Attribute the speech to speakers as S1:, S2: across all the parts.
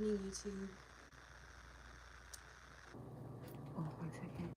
S1: YouTube. Oh, 1 second.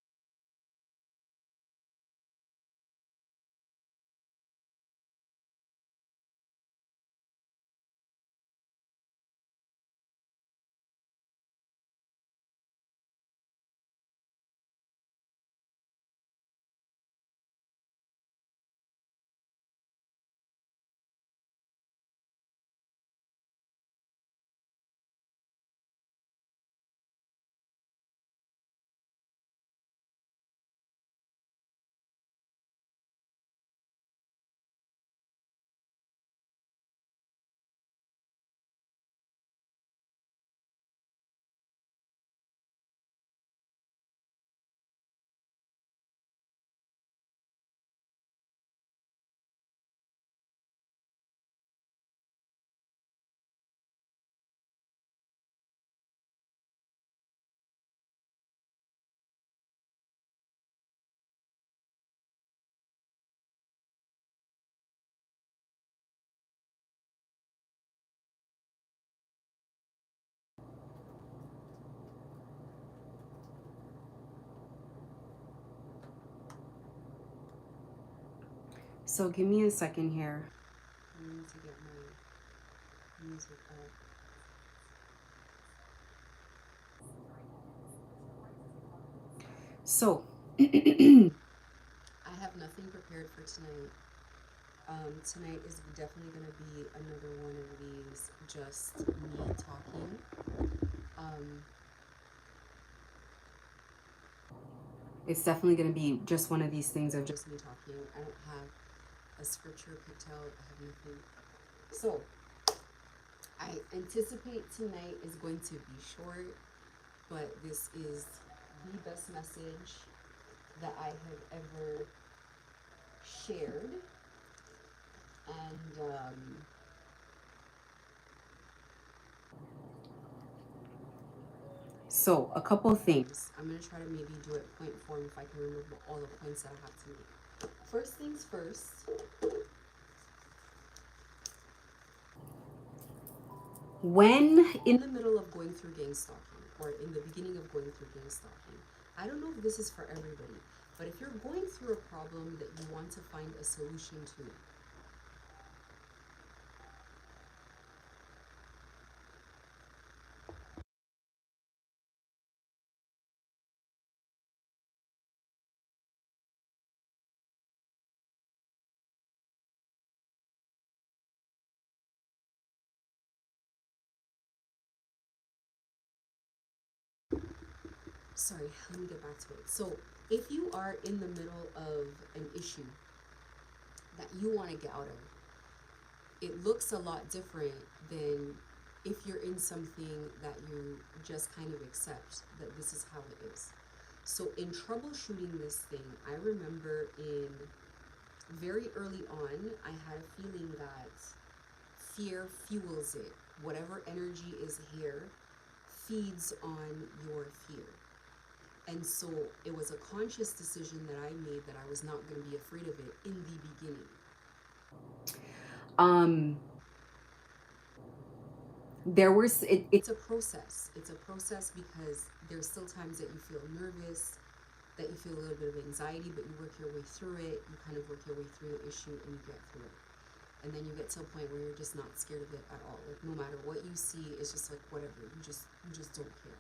S1: So give me a second here. I need to get my music up. So I have nothing prepared for tonight. Tonight is definitely going to be another one of these just me talking. Um, it's definitely going to be just one of these things of just me talking. I don't have a scripture picked out. I have nothing. So I anticipate tonight is going to be short, but this is the best message that I have ever shared. And so, a couple of things. I'm going to try to maybe do it point form if I can remember all the points that I have to make. First things first, when in the middle of going through gang stalking or in the beginning of going through gang stalking, I don't know if this is for everybody, but if you're going through a problem that you want to find a solution to, sorry, let me get back to it. So, if you are in the middle of an issue that you want to get out of, it looks a lot different than if you're in something that you just kind of accept that this is how it is. So, in troubleshooting this thing, I remember in very early on, I had a feeling that fear fuels it. Whatever energy is here feeds on your fear. And so it was a conscious decision that I made that I was not going to be afraid of it in the beginning. Um, it's a process. It's a process because there's still times that you feel nervous, that you feel a little bit of anxiety, but you work your way through it. You kind of work your way through the issue and you get through it. And then you get to a point where you're just not scared of it at all. Like no matter what you see, it's just like whatever. You just don't care.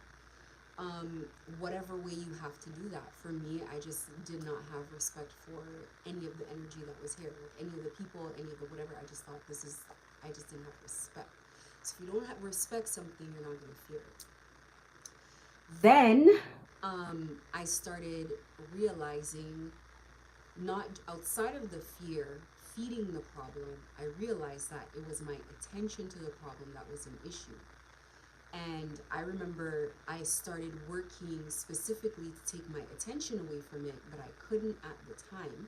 S1: Whatever way you have to do that. For me, I just did not have respect for any of the energy that was here, like any of the people, any of the whatever. I just thought I just didn't have respect. So if you don't have respect something, you're not going to fear it. Then I started realizing, not outside of the fear feeding the problem, I realized that it was my attention to the problem that was an issue. And I remember I started working specifically to take my attention away from it, but I couldn't at the time.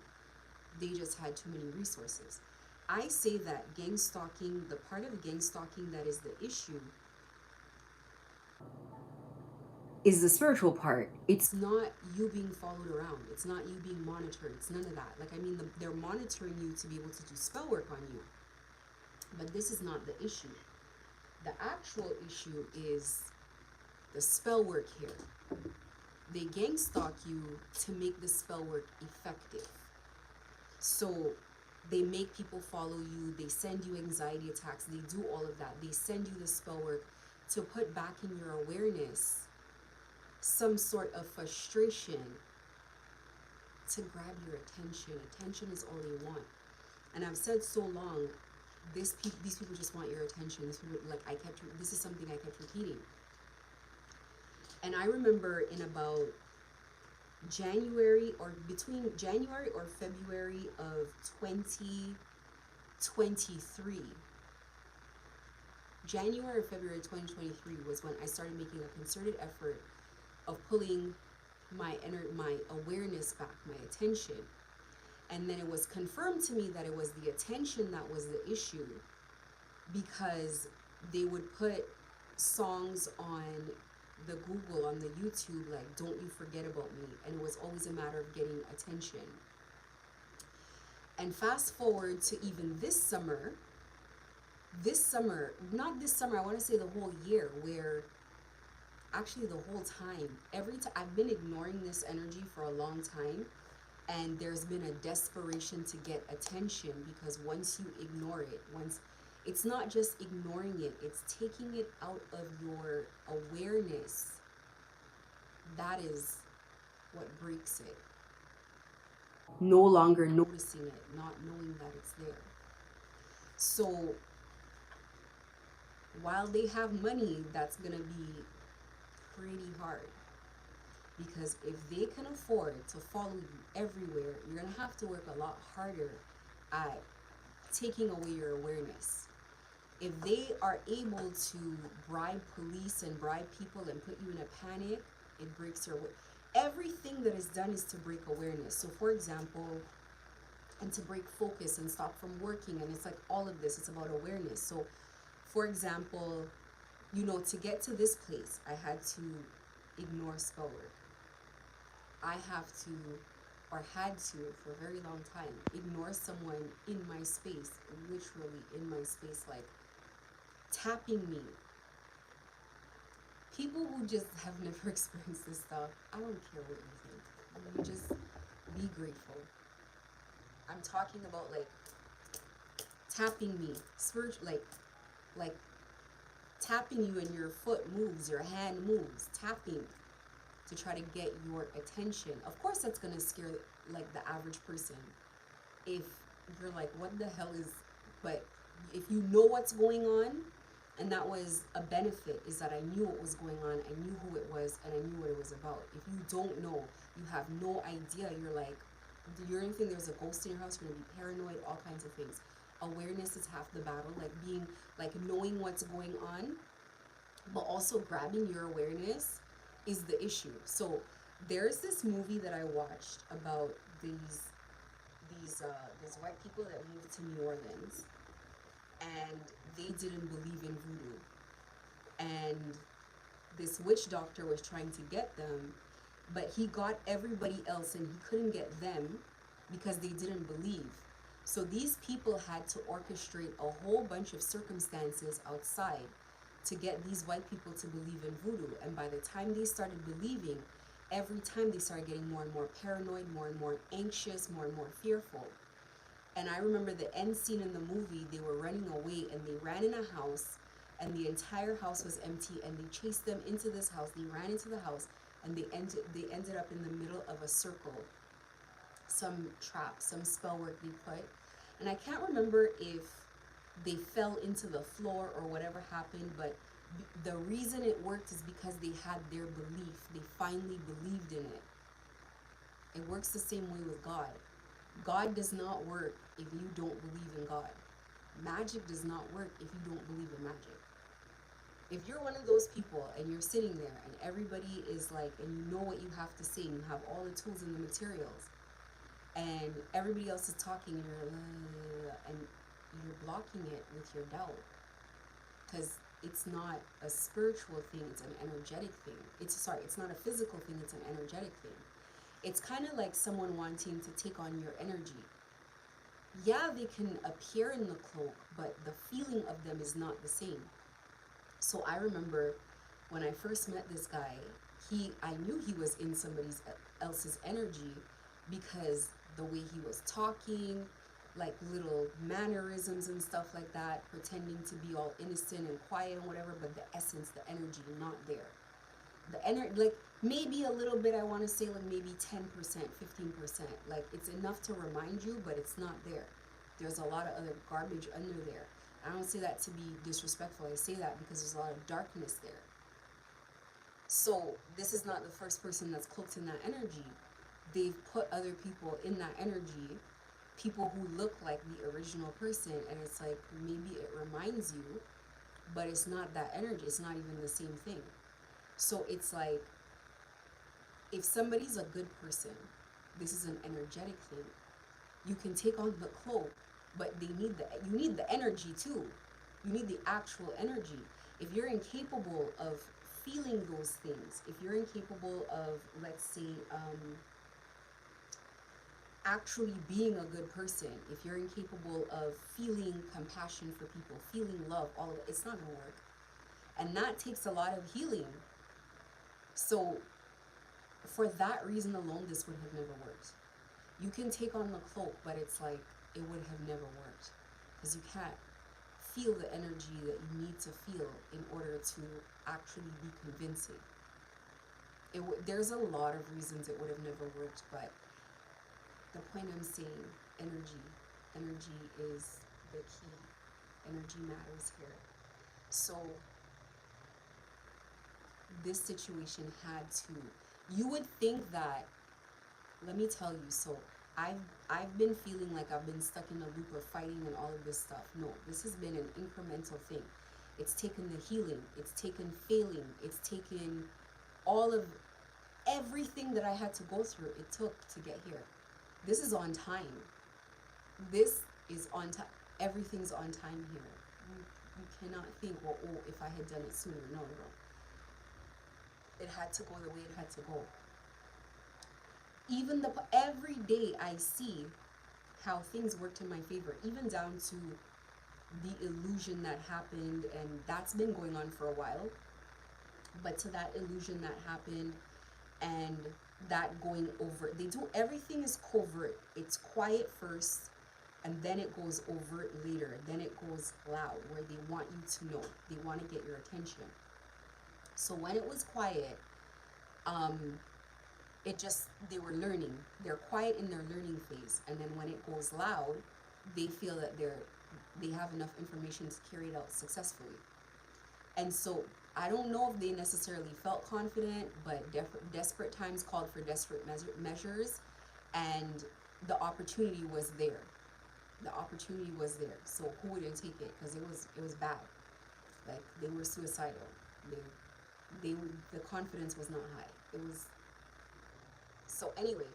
S1: They just had too many resources. I say that gang stalking, the part of gang stalking that is the issue, is the spiritual part. It's not you being followed around. It's not you being monitored. It's none of that. Like, I mean, they're monitoring you to be able to do spell work on you. But this is not the issue. The actual issue is the spell work here. They gang stalk you to make the spell work effective. So they make people follow you, they send you anxiety attacks, they do all of that. They send you the spell work to put back in your awareness some sort of frustration to grab your attention. Attention is all they want. And I've said so long, these people just want your attention. These people, like, this is something I kept repeating. And I remember in about between January or February of 2023, January or February 2023 was when I started making a concerted effort of pulling my awareness back, my attention. And then it was confirmed to me that it was the attention that was the issue, because they would put songs on the Google, on the YouTube, like "Don't You Forget About Me," and it was always a matter of getting attention. And fast forward to even this summer, not this summer, I want to say the whole year, where actually the whole time, I've been ignoring this energy for a long time, and there's been a desperation to get attention, because once you ignore it, it's not just ignoring it, it's taking it out of your awareness. That is what breaks it. No longer noticing it, not knowing that it's there. So while they have money, that's gonna be pretty hard, because if they can afford to follow you everywhere, you're gonna have to work a lot harder at taking away your awareness. If they are able to bribe police and bribe people and put you in a panic, it breaks your everything that is done is to break awareness. So for example, and to break focus and stop from working, and it's like all of this, it's about awareness. So for example, to get to this place, I had to ignore spell work. I have to, or had to for a very long time, ignore someone in my space, literally in my space, like tapping me. People who just have never experienced this stuff, I don't care what you think. You just be grateful. I'm talking about like tapping me, like tapping you, and your foot moves, your hand moves, tapping to try to get your attention. Of course, that's gonna scare like the average person. If you're like, what the hell is? But if you know what's going on, and that was a benefit, is that I knew what was going on, I knew who it was, and I knew what it was about. If you don't know, you have no idea, you're like, you're gonna think there's a ghost in your house, you're gonna be paranoid, all kinds of things. Awareness is half the battle, like knowing what's going on, but also grabbing your awareness is the issue. So there's this movie that I watched about these white people that moved to New Orleans, and they didn't believe in voodoo, and this witch doctor was trying to get them, but he got everybody else and he couldn't get them because they didn't believe. So these people had to orchestrate a whole bunch of circumstances outside to get these white people to believe in voodoo. And by the time they started believing, every time they started getting more and more paranoid, more and more anxious, more and more fearful. And I remember the end scene in the movie, they were running away and they ran in a house, and the entire house was empty, and they chased them into this house. They ran into the house, and they ended up in the middle of a circle. Some trap, some spell work they put. And I can't remember if they fell into the floor or whatever happened, but the reason it worked is because they had their belief. They finally believed in it. It works the same way with God. God does not work if you don't believe in God. Magic does not work if you don't believe in magic. If you're one of those people and you're sitting there and everybody is like, and you know what you have to say, and you have all the tools and the materials, and everybody else is talking, and you're blocking it with your doubt, because it's not a spiritual thing, it's an energetic thing. It's not a physical thing, it's an energetic thing. It's kind of like someone wanting to take on your energy. Yeah, they can appear in the cloak, but the feeling of them is not the same. So I remember when I first met this guy, I knew he was in somebody's else's energy because the way he was talking, like little mannerisms and stuff like that, pretending to be all innocent and quiet and whatever, but the essence, the energy, not there. The energy, like maybe a little bit, I want to say like maybe 10%, 15%. Like it's enough to remind you, but it's not there. There's a lot of other garbage under there. I don't say that to be disrespectful. I say that because there's a lot of darkness there. So this is not the first person that's cloaked in that energy. They've put other people in that energy, people who look like the original person, and it's like maybe it reminds you, but it's not that energy. It's not even the same thing. So it's like if somebody's a good person, this is an energetic thing. You can take on the cloak, but you need the energy too. You need the actual energy. If you're incapable of feeling those things, if you're incapable of, let's say, actually being a good person, if you're incapable of feeling compassion for people, feeling love, all of it, it's not gonna work. And that takes a lot of healing. So for that reason alone, this would have never worked. You can take on the cloak, but it's like it would have never worked because you can't feel the energy that you need to feel in order to actually be convincing. There's a lot of reasons it would have never worked, but the point I'm saying, energy is the key. Energy matters here. So this situation had to, you would think that, let me tell you, so I've been feeling like I've been stuck in a loop of fighting and all of this stuff. No, this has been an incremental thing. It's taken the healing, it's taken failing, it's taken all of everything that I had to go through, it took to get here. This is on time. This is on time. Everything's on time here. You cannot think, well, oh, if I had done it sooner. No, no. It had to go the way it had to go. Even every day I see how things worked in my favor, even down to the illusion that happened, and that's been going on for a while. But to that illusion that happened and that going over, they do everything is covert. It's quiet first, and then it goes overt later. Then it goes loud, where they want you to know. They want to get your attention. So when it was quiet, they were learning. They're quiet in their learning phase, and then when it goes loud, they feel that they have enough information to carry it out successfully. And so I don't know if they necessarily felt confident, but desperate times called for desperate measures, and the opportunity was there. The opportunity was there. So who wouldn't take it? Because it was bad. Like they were suicidal. The confidence was not high. It was. So anyway,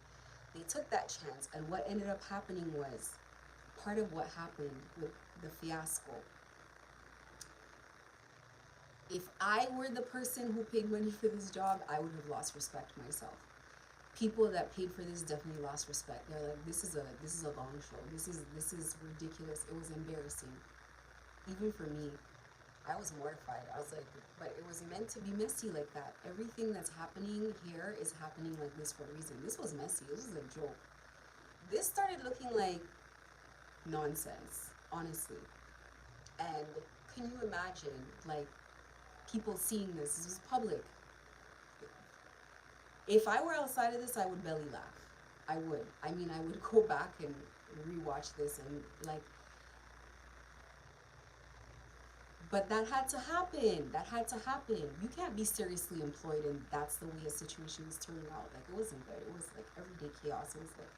S1: they took that chance, and what ended up happening was part of what happened with the fiasco. If I were the person who paid money for this job, I would have lost respect myself. People that paid for this definitely lost respect. They're like, this is a long show. This is ridiculous. It was embarrassing. Even for me, I was mortified. I was like, but it was meant to be messy like that. Everything that's happening here is happening like this for a reason. This was messy. This was a joke. This started looking like nonsense, honestly. And can you imagine, like, people seeing this? This was public. If I were outside of this, I would belly laugh. I would. I mean, I would go back and rewatch this and, like, but that had to happen. That had to happen. You can't be seriously employed and that's the way a situation is turning out. Like, it wasn't good. It was like everyday chaos. It was like,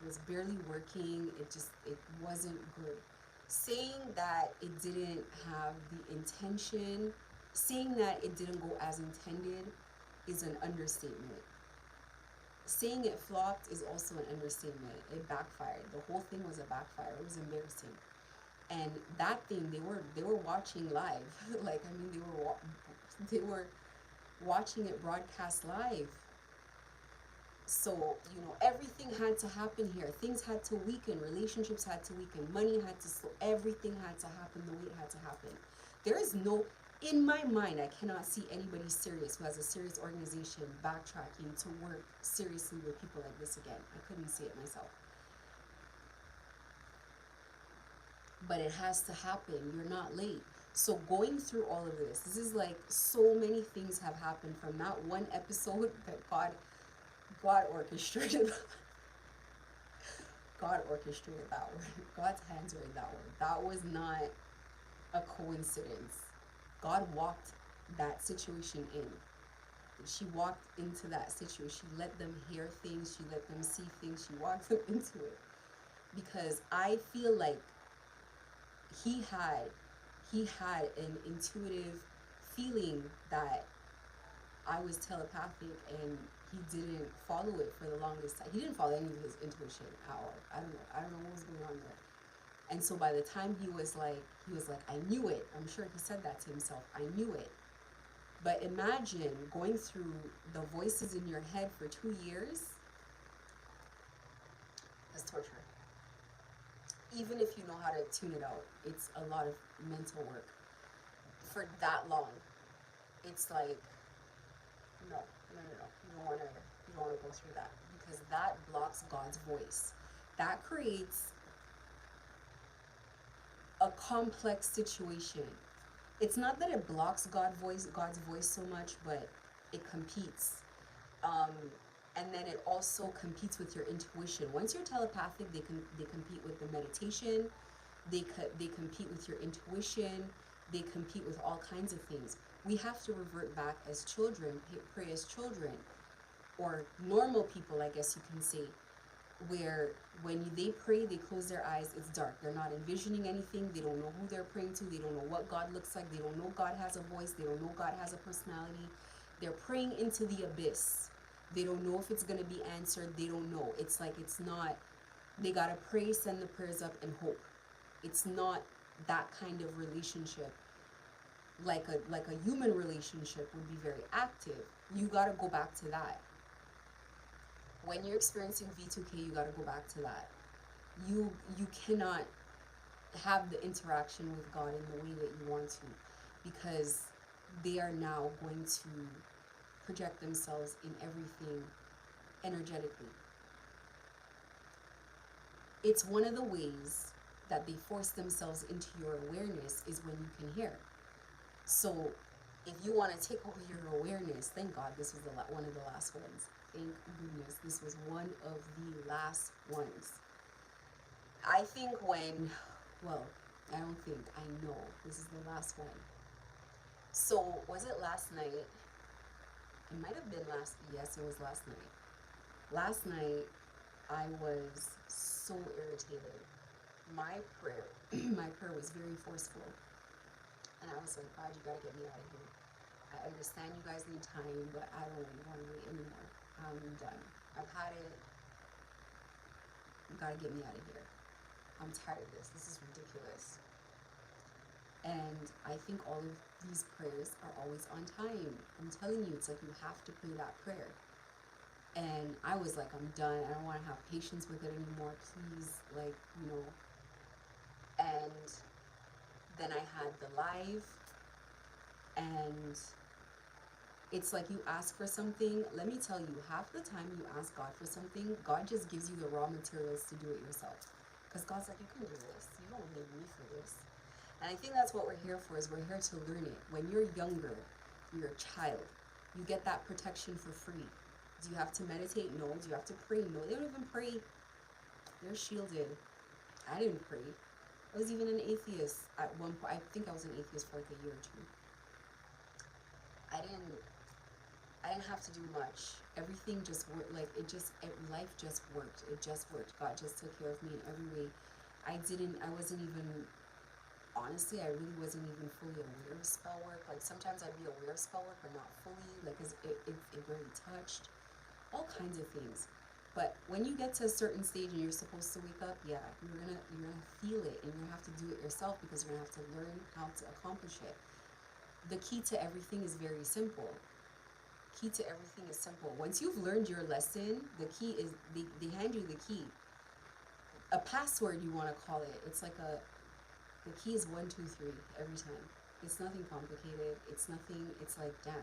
S1: it was barely working. It wasn't good. Saying that it didn't have the intention, saying that it didn't go as intended is an understatement. Saying it flopped is also an understatement. It backfired. The whole thing was a backfire. It was embarrassing. And that thing, they were watching live. Like, I mean, they were watching it broadcast live. So, everything had to happen here. Things had to weaken. Relationships had to weaken. Money had to slow. Everything had to happen the way it had to happen. There is no, In my mind, I cannot see anybody serious who has a serious organization backtracking to work seriously with people like this again. I couldn't see it myself. But it has to happen. You're not late. So going through all of this is like so many things have happened from that one episode that God orchestrated. God orchestrated that one. God's hands were in that one. That was not a coincidence. God walked that situation in. She walked into that situation. She let them hear things. She let them see things. She walked them into it. Because I feel like he had he had an intuitive feeling that I was telepathic, and he didn't follow it for the longest time. He didn't follow any of his intuition at all. I don't know what was going on there. And so by the time he was like, I knew it. I'm sure he said that to himself. I knew it. But imagine going through the voices in your head for 2 years. That's torture. Even if you know how to tune it out, it's a lot of mental work for that long. It's like, no. You don't wanna go through that, because that blocks God's voice. That creates a complex situation. It's not that it blocks God's voice so much, but it competes. Um, and then it also competes with your intuition. Once you're telepathic, they compete with the meditation. They compete with your intuition. They compete with all kinds of things. We have to revert back as children, pray as children, or normal people, I guess you can say, where when they pray, they close their eyes, it's dark. They're not envisioning anything. They don't know who they're praying to. They don't know what God looks like. They don't know God has a voice. They don't know God has a personality. They're praying into the abyss. They don't know if it's going to be answered. They don't know. It's like, it's not, they got to pray, send the prayers up, and hope. It's not that kind of relationship. Like a human relationship would be very active. You got to go back to that. When you're experiencing V2K, you got to go back to that. You cannot have the interaction with God in the way that you want to, because they are now going to project themselves in everything energetically. It's one of the ways that they force themselves into your awareness is when you can hear. So if you want to take over your awareness, thank God this was one of the last ones. Thank goodness this was one of the last ones. I think I don't think, I know this is the last one. So was it last night? It might have been yes, it was last night. Last night, I was so irritated. My prayer, my prayer was very forceful. And I was like, God, you gotta get me out of here. I understand you guys need time, but I don't really want to wait anymore. I'm done. I've had it. You gotta get me out of here. I'm tired of this. This is ridiculous. And I think all of these prayers are always on time. I'm telling you, it's like you have to pray that prayer. And I was like, I'm done. I don't want to have patience with it anymore. Please, And then I had the live, and it's like you ask for something. Let me tell you, half the time you ask God for something, God just gives you the raw materials to do it yourself. Because God's like, you can do this. You don't need me for this. And I think that's what we're here for, is we're here to learn it. When you're younger, you're a child. You get that protection for free. Do you have to meditate? No. Do you have to pray? No. They don't even pray. They're shielded. I didn't pray. I was even an atheist at one point. I think I was an atheist for like a year or two. I didn't have to do much. Everything just worked. Life just worked. It just worked. God just took care of me in every way. Honestly, I really wasn't even fully aware of spell work. Like, sometimes I'd be aware of spell work, but not fully, like, cause it barely touched. All kinds of things. But when you get to a certain stage and you're supposed to wake up, yeah, you're gonna feel it, and you're gonna have to do it yourself, because you're gonna have to learn how to accomplish it. The key to everything is very simple. Once you've learned your lesson, the key is, they hand you the key. A password, you want to call it. It's like the key is 1, 2, 3 every time. It's nothing complicated. It's nothing, it's like, damn,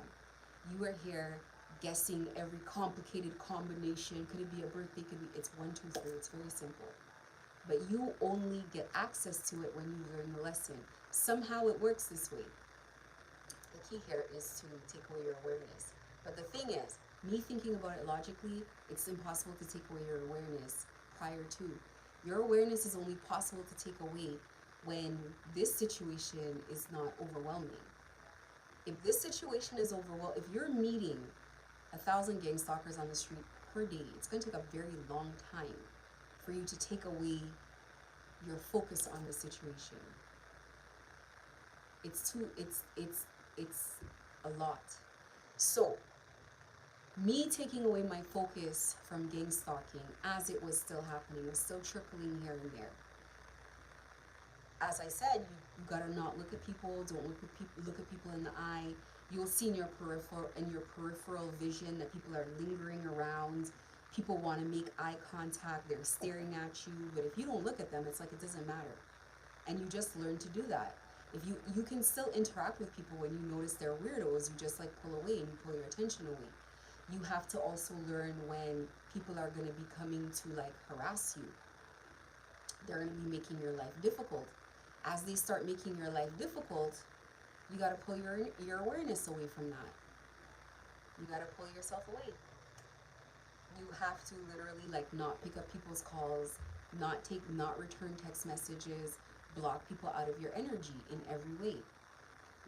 S1: you are here guessing every complicated combination. Could it be a birthday? Could be, it's one, two, three. It's very simple. But you only get access to it when you learn the lesson. Somehow it works this way. The key here is to take away your awareness. But the thing is, me thinking about it logically, it's impossible to take away your awareness prior to. Your awareness is only possible to take away when this situation is not overwhelming. If this situation is overwhelming, if you're meeting 1,000 gang stalkers on the street per day, it's going to take a very long time for you to take away your focus on the situation. It's a lot. So me taking away my focus from gang stalking as it was still happening, was still trickling here and there. As I said, you gotta not look at people. Don't look at people in the eye. You'll see in your peripheral vision that people are lingering around. People want to make eye contact. They're staring at you, but if you don't look at them, it's like it doesn't matter. And you just learn to do that. If you can still interact with people when you notice they're weirdos, you just like pull away and you pull your attention away. You have to also learn when people are going to be coming to like harass you. They're going to be making your life difficult. As they start making your life difficult, you got to pull your awareness away from that. You got to pull yourself away. You have to literally like not pick up people's calls, not return text messages, block people out of your energy in every way.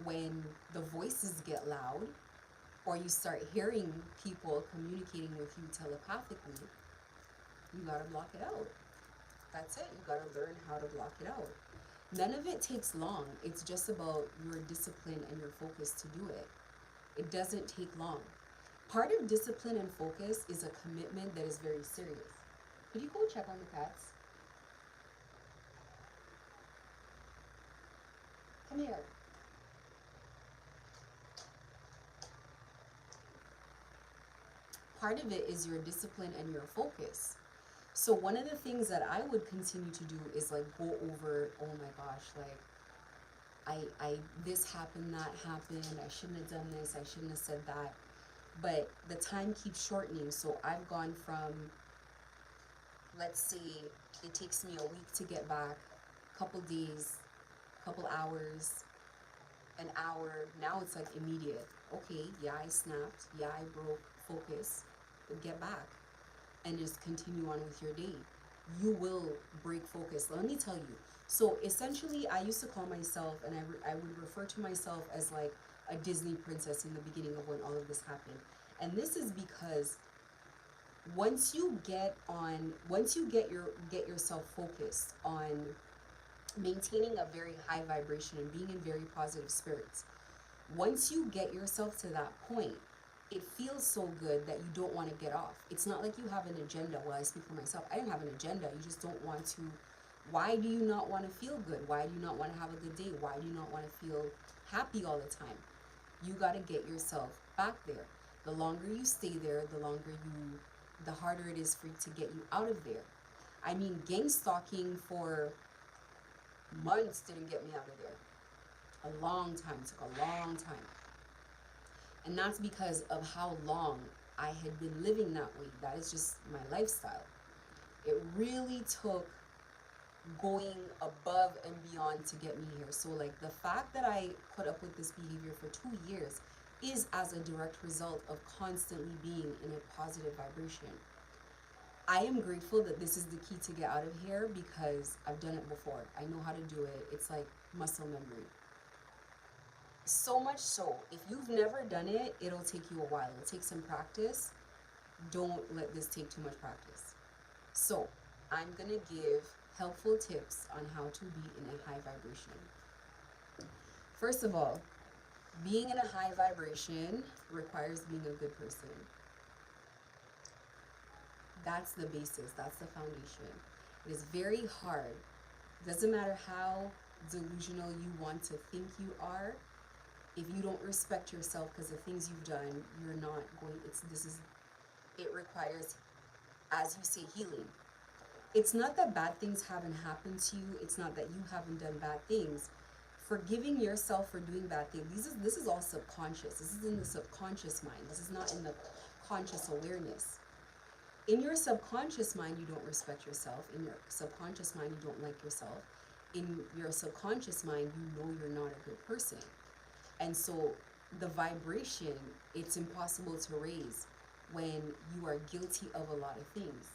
S1: When the voices get loud, or you start hearing people communicating with you telepathically, you gotta block it out. That's it. You gotta learn how to block it out. None of it takes long. It's just about your discipline and your focus to do it. It doesn't take long. Part of discipline and focus is a commitment that is very serious. Could you go check on the cats? Come here. Part of it is your discipline and your focus. So one of the things that I would continue to do is like go over, oh my gosh, like I this happened, that happened, I shouldn't have done this, I shouldn't have said that. But the time keeps shortening. So I've gone from, let's say it takes me a week to get back, couple days, couple hours, an hour. Now it's like immediate. Okay, yeah, I snapped, yeah, I broke focus, but get back and just continue on with your day. You will break focus. Let me tell you. So essentially, I used to call myself, and I would refer to myself as like a Disney princess in the beginning of when all of this happened. And this is because once you get yourself focused on maintaining a very high vibration and being in very positive spirits, once you get yourself to that point, it feels so good that you don't want to get off. It's not like you have an agenda. Well, I speak for myself. I didn't have an agenda. You just don't want to. Why do you not want to feel good? Why do you not want to have a good day? Why do you not want to feel happy all the time? You got to get yourself back there. The longer you stay there, the harder it is for you to get you out of there. I mean, gang stalking for months didn't get me out of there. A long time. It took a long time. And that's because of how long I had been living that way. That is just my lifestyle. It really took going above and beyond to get me here. So like the fact that I put up with this behavior for 2 years is as a direct result of constantly being in a positive vibration. I am grateful that this is the key to get out of here because I've done it before. I know how to do it. It's like muscle memory. So much so, if you've never done it, it'll take you a while. It'll take some practice. Don't let this take too much practice. So, I'm going to give helpful tips on how to be in a high vibration. First of all, being in a high vibration requires being a good person. That's the basis, that's the foundation. It is very hard. Doesn't matter how delusional you want to think you are. If you don't respect yourself because the things you've done, you're not going, it requires, as you say, healing. It's not that bad things haven't happened to you. It's not that you haven't done bad things. Forgiving yourself for doing bad things. This is all subconscious. This is in the subconscious mind. This is not in the conscious awareness. In your subconscious mind, you don't respect yourself. In your subconscious mind, you don't like yourself. In your subconscious mind, you know you're not a good person. And so the vibration, it's impossible to raise when you are guilty of a lot of things.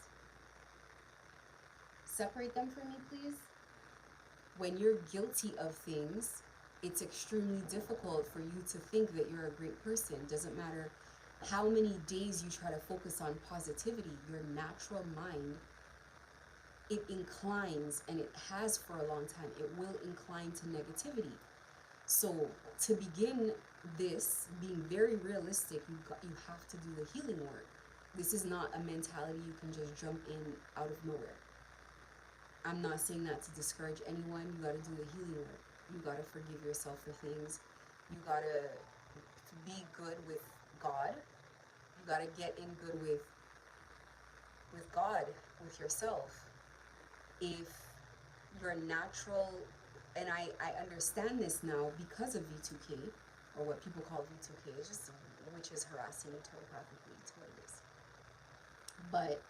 S1: Separate them for me, please. When you're guilty of things, it's extremely difficult for you to think that you're a great person. Doesn't matter how many days you try to focus on positivity, your natural mind, it inclines, and it has for a long time, it will incline to negativity. So to begin this, being very realistic, you have to do the healing work. This is not a mentality you can just jump in out of nowhere. I'm not saying that to discourage anyone. You got to do the healing work. You got to forgive yourself for things. You got to be good with God. You got to get in good with God, with yourself. If your natural, and I understand this now because of V2K, or what people call V2K, it's just witches harassing you telepathically. It's what it is. But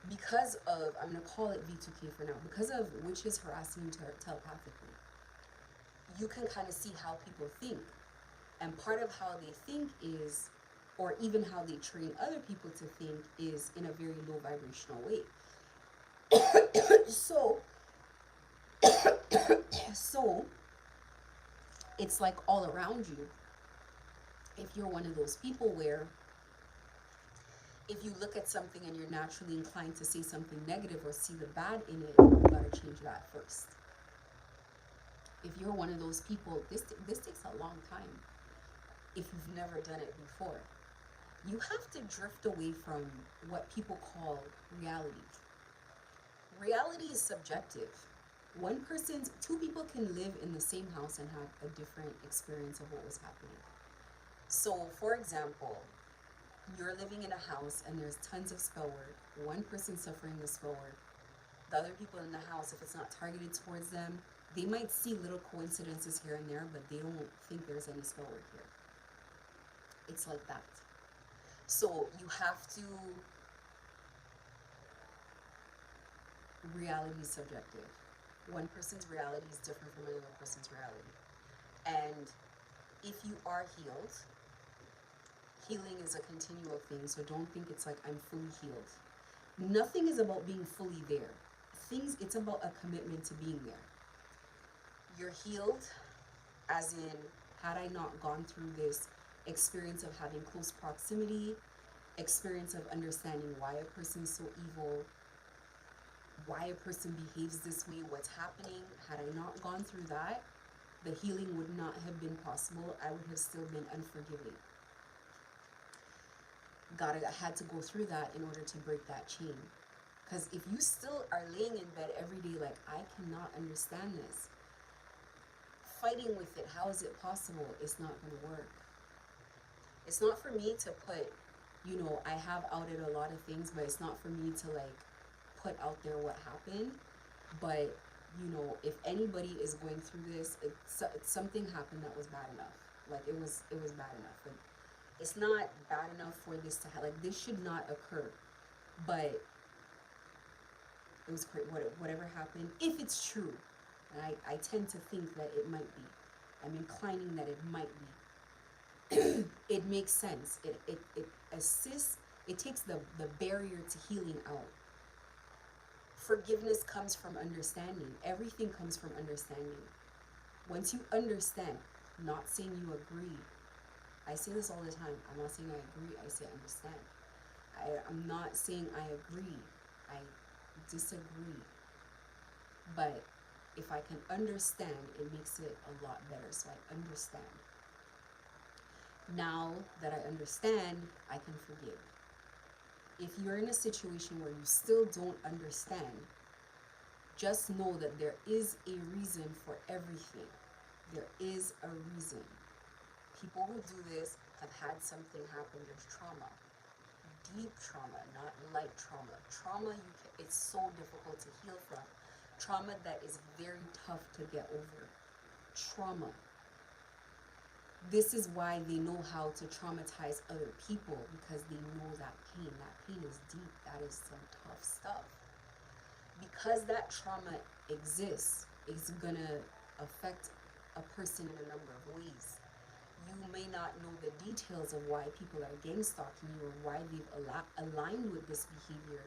S1: because of, I'm going to call it V2K for now, because of witches harassing you telepathically, you can kind of see how people think. And part of how they think is, or even how they train other people to think, is in a very low vibrational way. So it's like all around you. If you're one of those people where if you look at something and you're naturally inclined to say something negative or see the bad in it, you gotta change that first. If you're one of those people, this takes a long time. If you've never done it before, you have to drift away from what people call reality. Reality is subjective. Two people can live in the same house and have a different experience of what was happening. So, for example, you're living in a house and there's tons of spell work. One person suffering the spell work. The other people in the house, if it's not targeted towards them, they might see little coincidences here and there, but they don't think there's any spell work here. It's like that. So you have to, reality is subjective. One person's reality is different from another person's reality. And if you are healed, healing is a continual thing, so don't think it's like I'm fully healed. Nothing is about being fully there. It's about a commitment to being there. You're healed, as in, had I not gone through this experience of having close proximity, experience of understanding why a person's so evil, why a person behaves this way, what's happening, had I not gone through that, the healing would not have been possible. I would have still been unforgiving. I had to go through that in order to break that chain. Because if you still are laying in bed every day like, I cannot understand this, fighting with it, how is it possible? It's not going to work. It's not for me to put, I have outed a lot of things, but it's not for me to like put out there what happened. But, if anybody is going through this, something happened that was bad enough. Like it was bad enough. Like, it's not bad enough for this to happen. Like, this should not occur. But it was great. Whatever happened, if it's true, and I tend to think that it might be. I'm inclining that it might be. It makes sense. It assists. It takes the barrier to healing out. Forgiveness comes from understanding. Everything comes from understanding. Once you understand, not saying you agree. I say this all the time. I'm not saying I agree. I say understand. I'm not saying I agree. I disagree. But if I can understand, it makes it a lot better. So I understand. Now that I understand, I can forgive. If you're in a situation where you still don't understand, just know that there is a reason for everything. There is a reason. People who do this have had something happen. There's trauma. Deep trauma, not light trauma. Trauma, it's so difficult to heal from. Trauma that is very tough to get over. trauma. This is why they know how to traumatize other people, because they know that pain. That pain is deep. That is some tough stuff. Because that trauma exists, it's gonna affect a person in a number of ways. You may not know the details of why people are gang stalking you or why they've aligned with this behavior,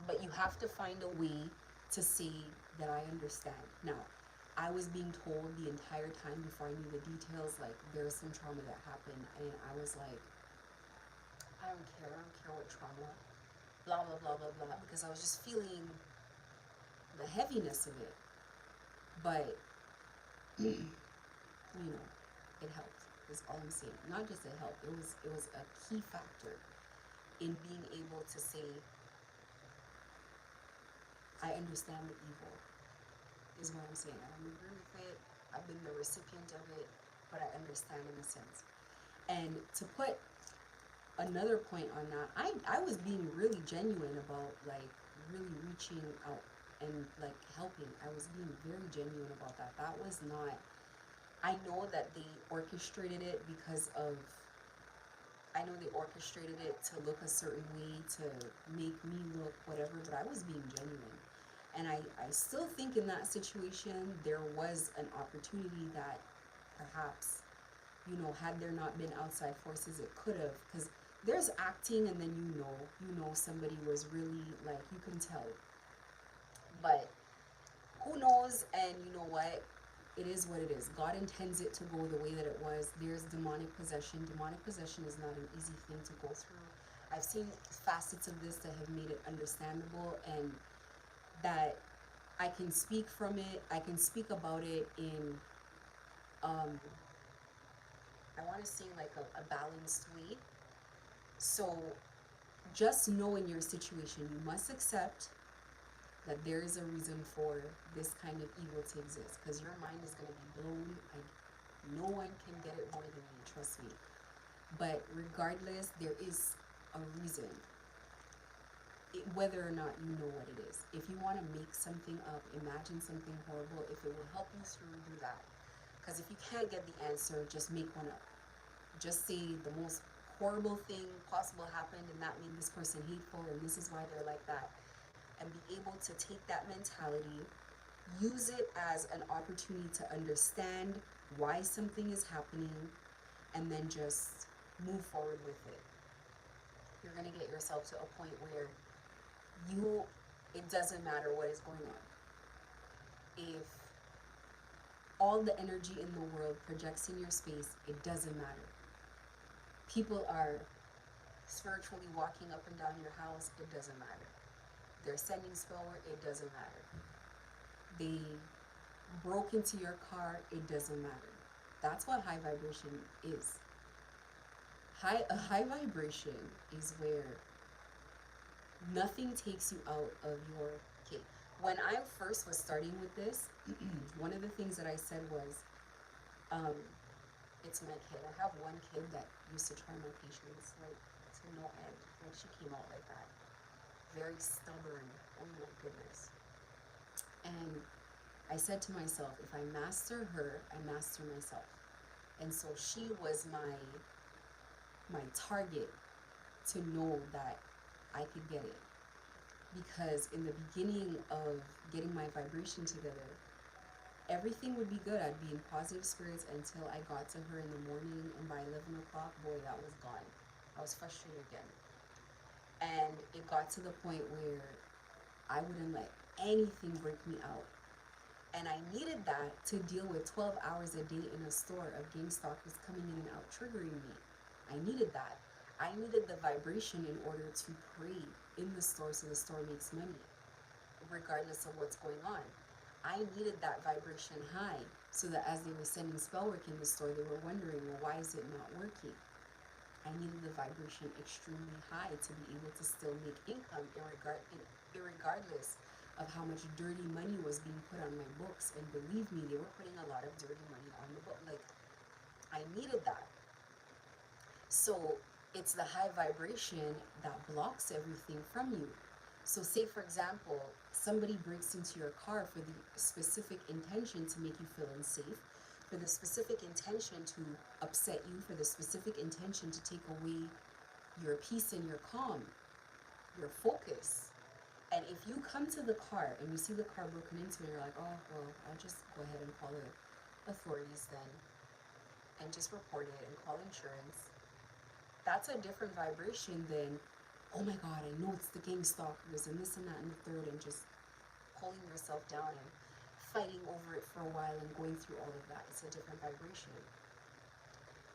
S1: but you have to find a way to say that I understand. Now, I was being told the entire time before I knew the details, like, there's some trauma that happened, and I was like, I don't care what trauma, blah, blah, blah, blah, blah, because I was just feeling the heaviness of it. But, it helped, is all I'm saying. Not just it helped, it was a key factor in being able to say, I understand the evil, is what I'm saying. I don't agree with it, I've been the recipient of it, but I understand in a sense. And to put another point on that, I was being really genuine about, like, really reaching out and, like, helping. I was being very genuine about that. That was not, I know that they orchestrated it I know they orchestrated it to look a certain way, to make me look whatever, but I was being genuine. And I still think in that situation, there was an opportunity that perhaps, had there not been outside forces, it could have. Because there's acting, and then you know somebody was really, like, you can tell. But who knows? And you know what? It is what it is. God intends it to go the way that it was. There's demonic possession. Demonic possession is not an easy thing to go through. I've seen facets of this that have made it understandable, and that I can speak from it. I can speak about it in, I want to say, like, a balanced way. So just know in your situation, you must accept that there is a reason for this kind of evil to exist, because your mind is going to be blown. No one can get it more than you, trust me. But regardless, there is a reason, whether or not you know what it is. If you want to make something up, imagine something horrible, if it will help you through, do that. Because if you can't get the answer, just make one up. Just say the most horrible thing possible happened, and that made this person hateful, and this is why they're like that. And be able to take that mentality, use it as an opportunity to understand why something is happening, and then just move forward with it. You're going to get yourself to a point where it doesn't matter what is going on. If all the energy in the world projects in your space, it doesn't matter. People are spiritually walking up and down your house, it doesn't matter. They're sending spellwork, it doesn't matter. They broke into your car, it doesn't matter. That's what high vibration is. A high vibration is where nothing takes you out of your cake. When I first was starting with this, one of the things that I said was, it's my kid. I have one kid that used to try my patience, like, to no end. Like, she came out like that. Very stubborn. Oh my goodness. And I said to myself, if I master her, I master myself. And so she was my target, to know that I could get it. Because in the beginning of getting my vibration together, everything would be good. I'd be in positive spirits until I got to her in the morning, and by 11 o'clock, boy, that was gone. I was frustrated again. And it got to the point where I wouldn't let anything break me out. And I needed that to deal with 12 hours a day in a store of gang stalkers coming in and out, triggering me. I needed that. I needed the vibration in order to pray in the store so the store makes money, regardless of what's going on. I needed that vibration high so that as they were sending spell work in the store, they were wondering, well, why is it not working? I needed the vibration extremely high to be able to still make income, irregardless of how much dirty money was being put on my books. And believe me, they were putting a lot of dirty money on the book. Like, I needed that. So it's the high vibration that blocks everything from you. So say, for example, somebody breaks into your car for the specific intention to make you feel unsafe. for the specific intention to upset you, for the specific intention to take away your peace and your calm, your focus. And if you come to the car and you see the car broken into and you're like, oh, well, I'll just go ahead and call the authorities then and just report it and call insurance, that's a different vibration than, oh my God, I know it's the gang stalkers and this and that and the third, and just pulling yourself down and fighting over it for a while and going through all of that. It's a different vibration.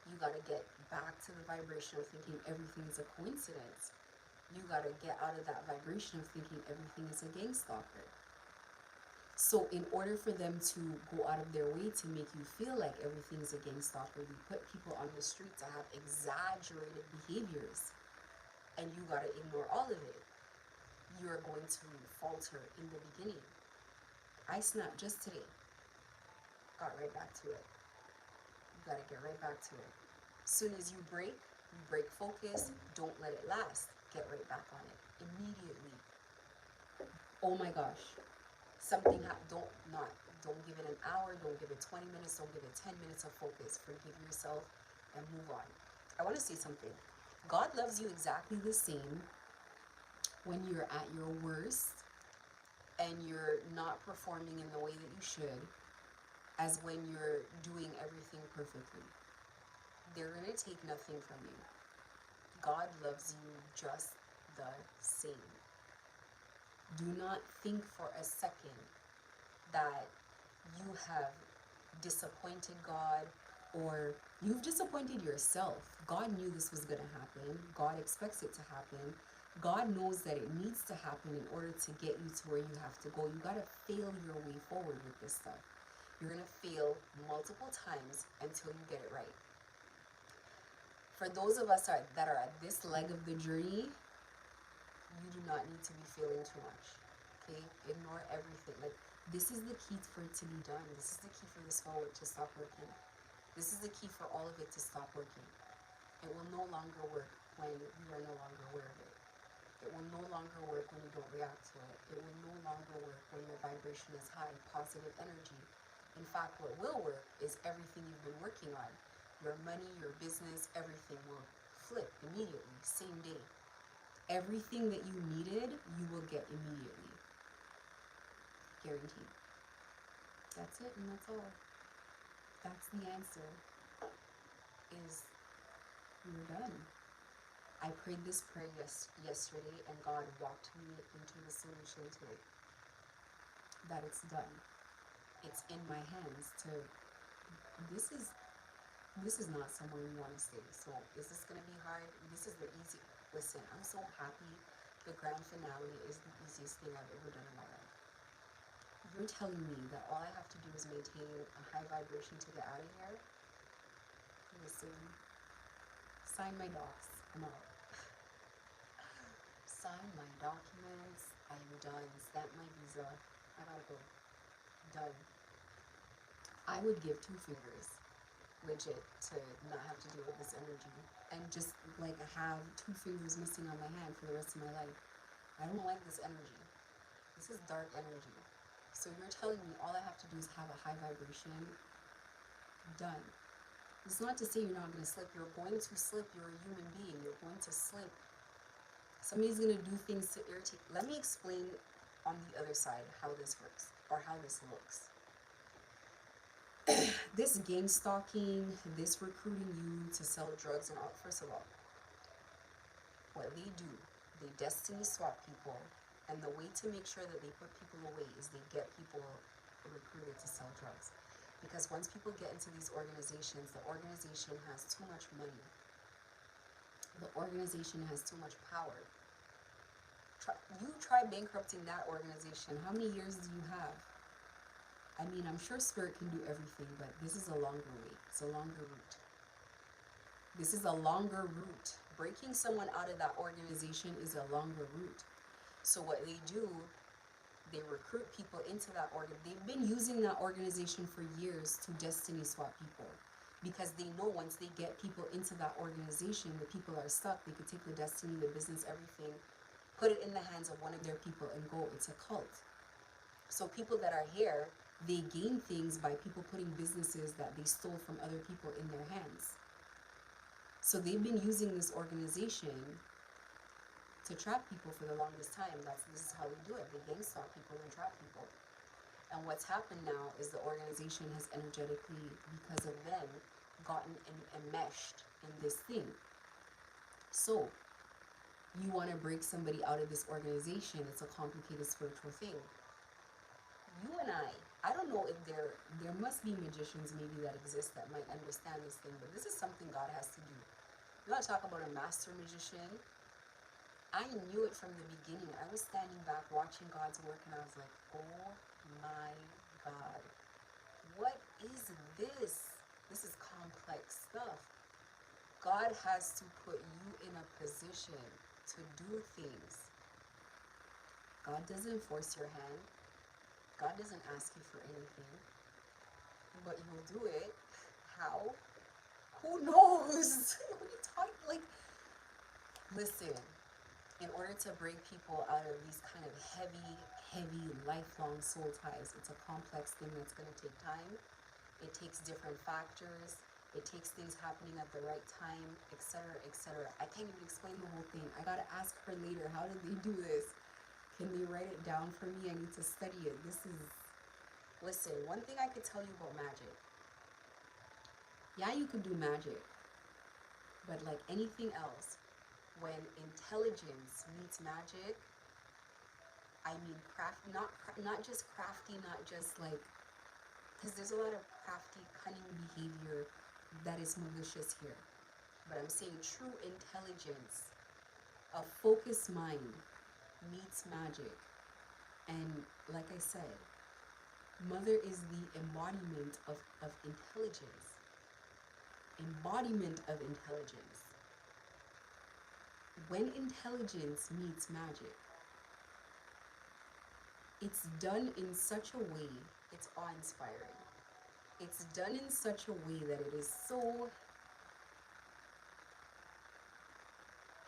S1: You got to get back to the vibration of thinking everything is a coincidence. You got to get out of that vibration of thinking everything is a gang stalker. So in order for them to go out of their way to make you feel like everything is a gang stalker, you put people on the street to have exaggerated behaviors, and you got to ignore all of it. You're going to falter in the beginning. I snapped just today. Got right back to it. You got to get right back to it. Soon as you break focus, don't let it last. Get right back on it immediately. Oh my gosh. Something don't give it an hour, don't give it 20 minutes, don't give it 10 minutes of focus. Forgive yourself and move on. I want to say something. God loves you exactly the same when you're at your worst and you're not performing in the way that you should as when you're doing everything perfectly. They're going to take nothing from you. God loves you just the same. Do not think for a second that you have disappointed God or you've disappointed yourself. God knew this was going to happen. God expects it to happen. God knows that it needs to happen in order to get you to where you have to go. You got to fail your way forward with this stuff. You're going to fail multiple times until you get it right. For those of us that are at this leg of the journey, you do not need to be feeling too much. Okay? Ignore everything. Like, this is the key for it to be done. This is the key for this forward to stop working. This is the key for all of it to stop working. It will no longer work when you are no longer aware of it. It will no longer work when you don't react to it. It will no longer work when your vibration is high, positive energy. In fact, what will work is everything you've been working on. Your money, your business, everything will flip immediately, same day. Everything that you needed, you will get immediately. Guaranteed. That's it and that's all. That's the answer. Is you're done. I prayed this prayer yesterday and God walked me into the solution today. That it's done. It's in my hands to, this is not somewhere you want to stay. So is this going to be hard? This is the easy, listen, I'm so happy. The grand finale is the easiest thing I've ever done in my life. You're telling me that all I have to do is maintain a high vibration to get out of here? Listen, sign my docs. I'm out. Sign my documents. I am done. Stamp my visa. I gotta go. Done. I would give 2 fingers, legit, to not have to deal with this energy and just like have 2 fingers missing on my hand for the rest of my life. I don't like this energy. This is dark energy. So you're telling me all I have to do is have a high vibration? Done. It's not to say you're not going to slip. You're going to slip. You're a human being. You're going to slip. Somebody's going to do things to irritate. Let me explain on the other side how this works or how this looks. This gang stalking, this recruiting you to sell drugs and all. First of all, what they do, they destiny swap people, and the way to make sure that they put people away is they get people recruited to sell drugs. Because once people get into these organizations, the organization has too much money. The organization has too much power. You try bankrupting that organization. How many years do you have? I mean, I'm sure Spirit can do everything, but this is a longer way. It's a longer route. This is a longer route. Breaking someone out of that organization is a longer route. So what they do, they recruit people into that organ. They've been using that organization for years to destiny swap people because they know once they get people into that organization, the people are stuck. They could take the destiny, the business, everything, put it in the hands of one of their people and go. It's a cult. So people that are here, They gain things by people putting businesses that they stole from other people in their hands. So they've been using this organization to trap people for the longest time. This is how they do it. They gang stalk people and trap people. And what's happened now is the organization has energetically, because of them, gotten enmeshed in this thing. So you want to break somebody out of this organization. It's a complicated spiritual thing. You and I don't know if there must be magicians maybe that exist that might understand this thing, but this is something God has to do. You want to talk about a master magician? I knew it from the beginning. I was standing back watching God's work and I was like, oh my God, what is this? This is complex stuff. God has to put you in a position to do things. God doesn't force your hand. God doesn't ask you for anything. But you'll do it. How? Who knows? What are you talking? Like, listen, in order to break people out of these kind of heavy, lifelong soul ties, it's a complex thing that's going to take time. It takes different factors. It takes things happening at the right time, etc., etc. I can't even explain the whole thing. I got to ask her later, how did they do this? Can they write it down for me? I need to study it. Listen, one thing I could tell you about magic. Yeah, you can do magic. But like anything else, when intelligence meets magic, I mean not just crafty, not just like, because there's a lot of crafty, cunning behavior that is malicious here. But I'm saying true intelligence, a focused mind meets magic. And like I said, Mother is the embodiment of intelligence. Embodiment of intelligence. When intelligence meets magic, it's done in such a way, it's awe-inspiring. It's done in such a way that it is so...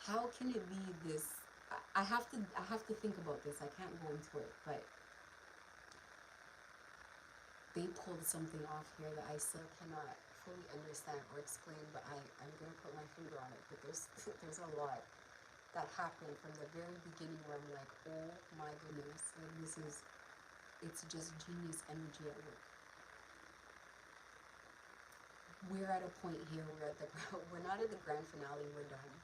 S1: How can it be this? I have to think about this. I can't go into it, but they pulled something off here that I still cannot fully understand or explain, but I'm going to put my finger on it. But there's a lot that happened from the very beginning where I'm like, oh my goodness, like it's just genius energy at work. We're at a point here, we're not at the grand finale, we're done.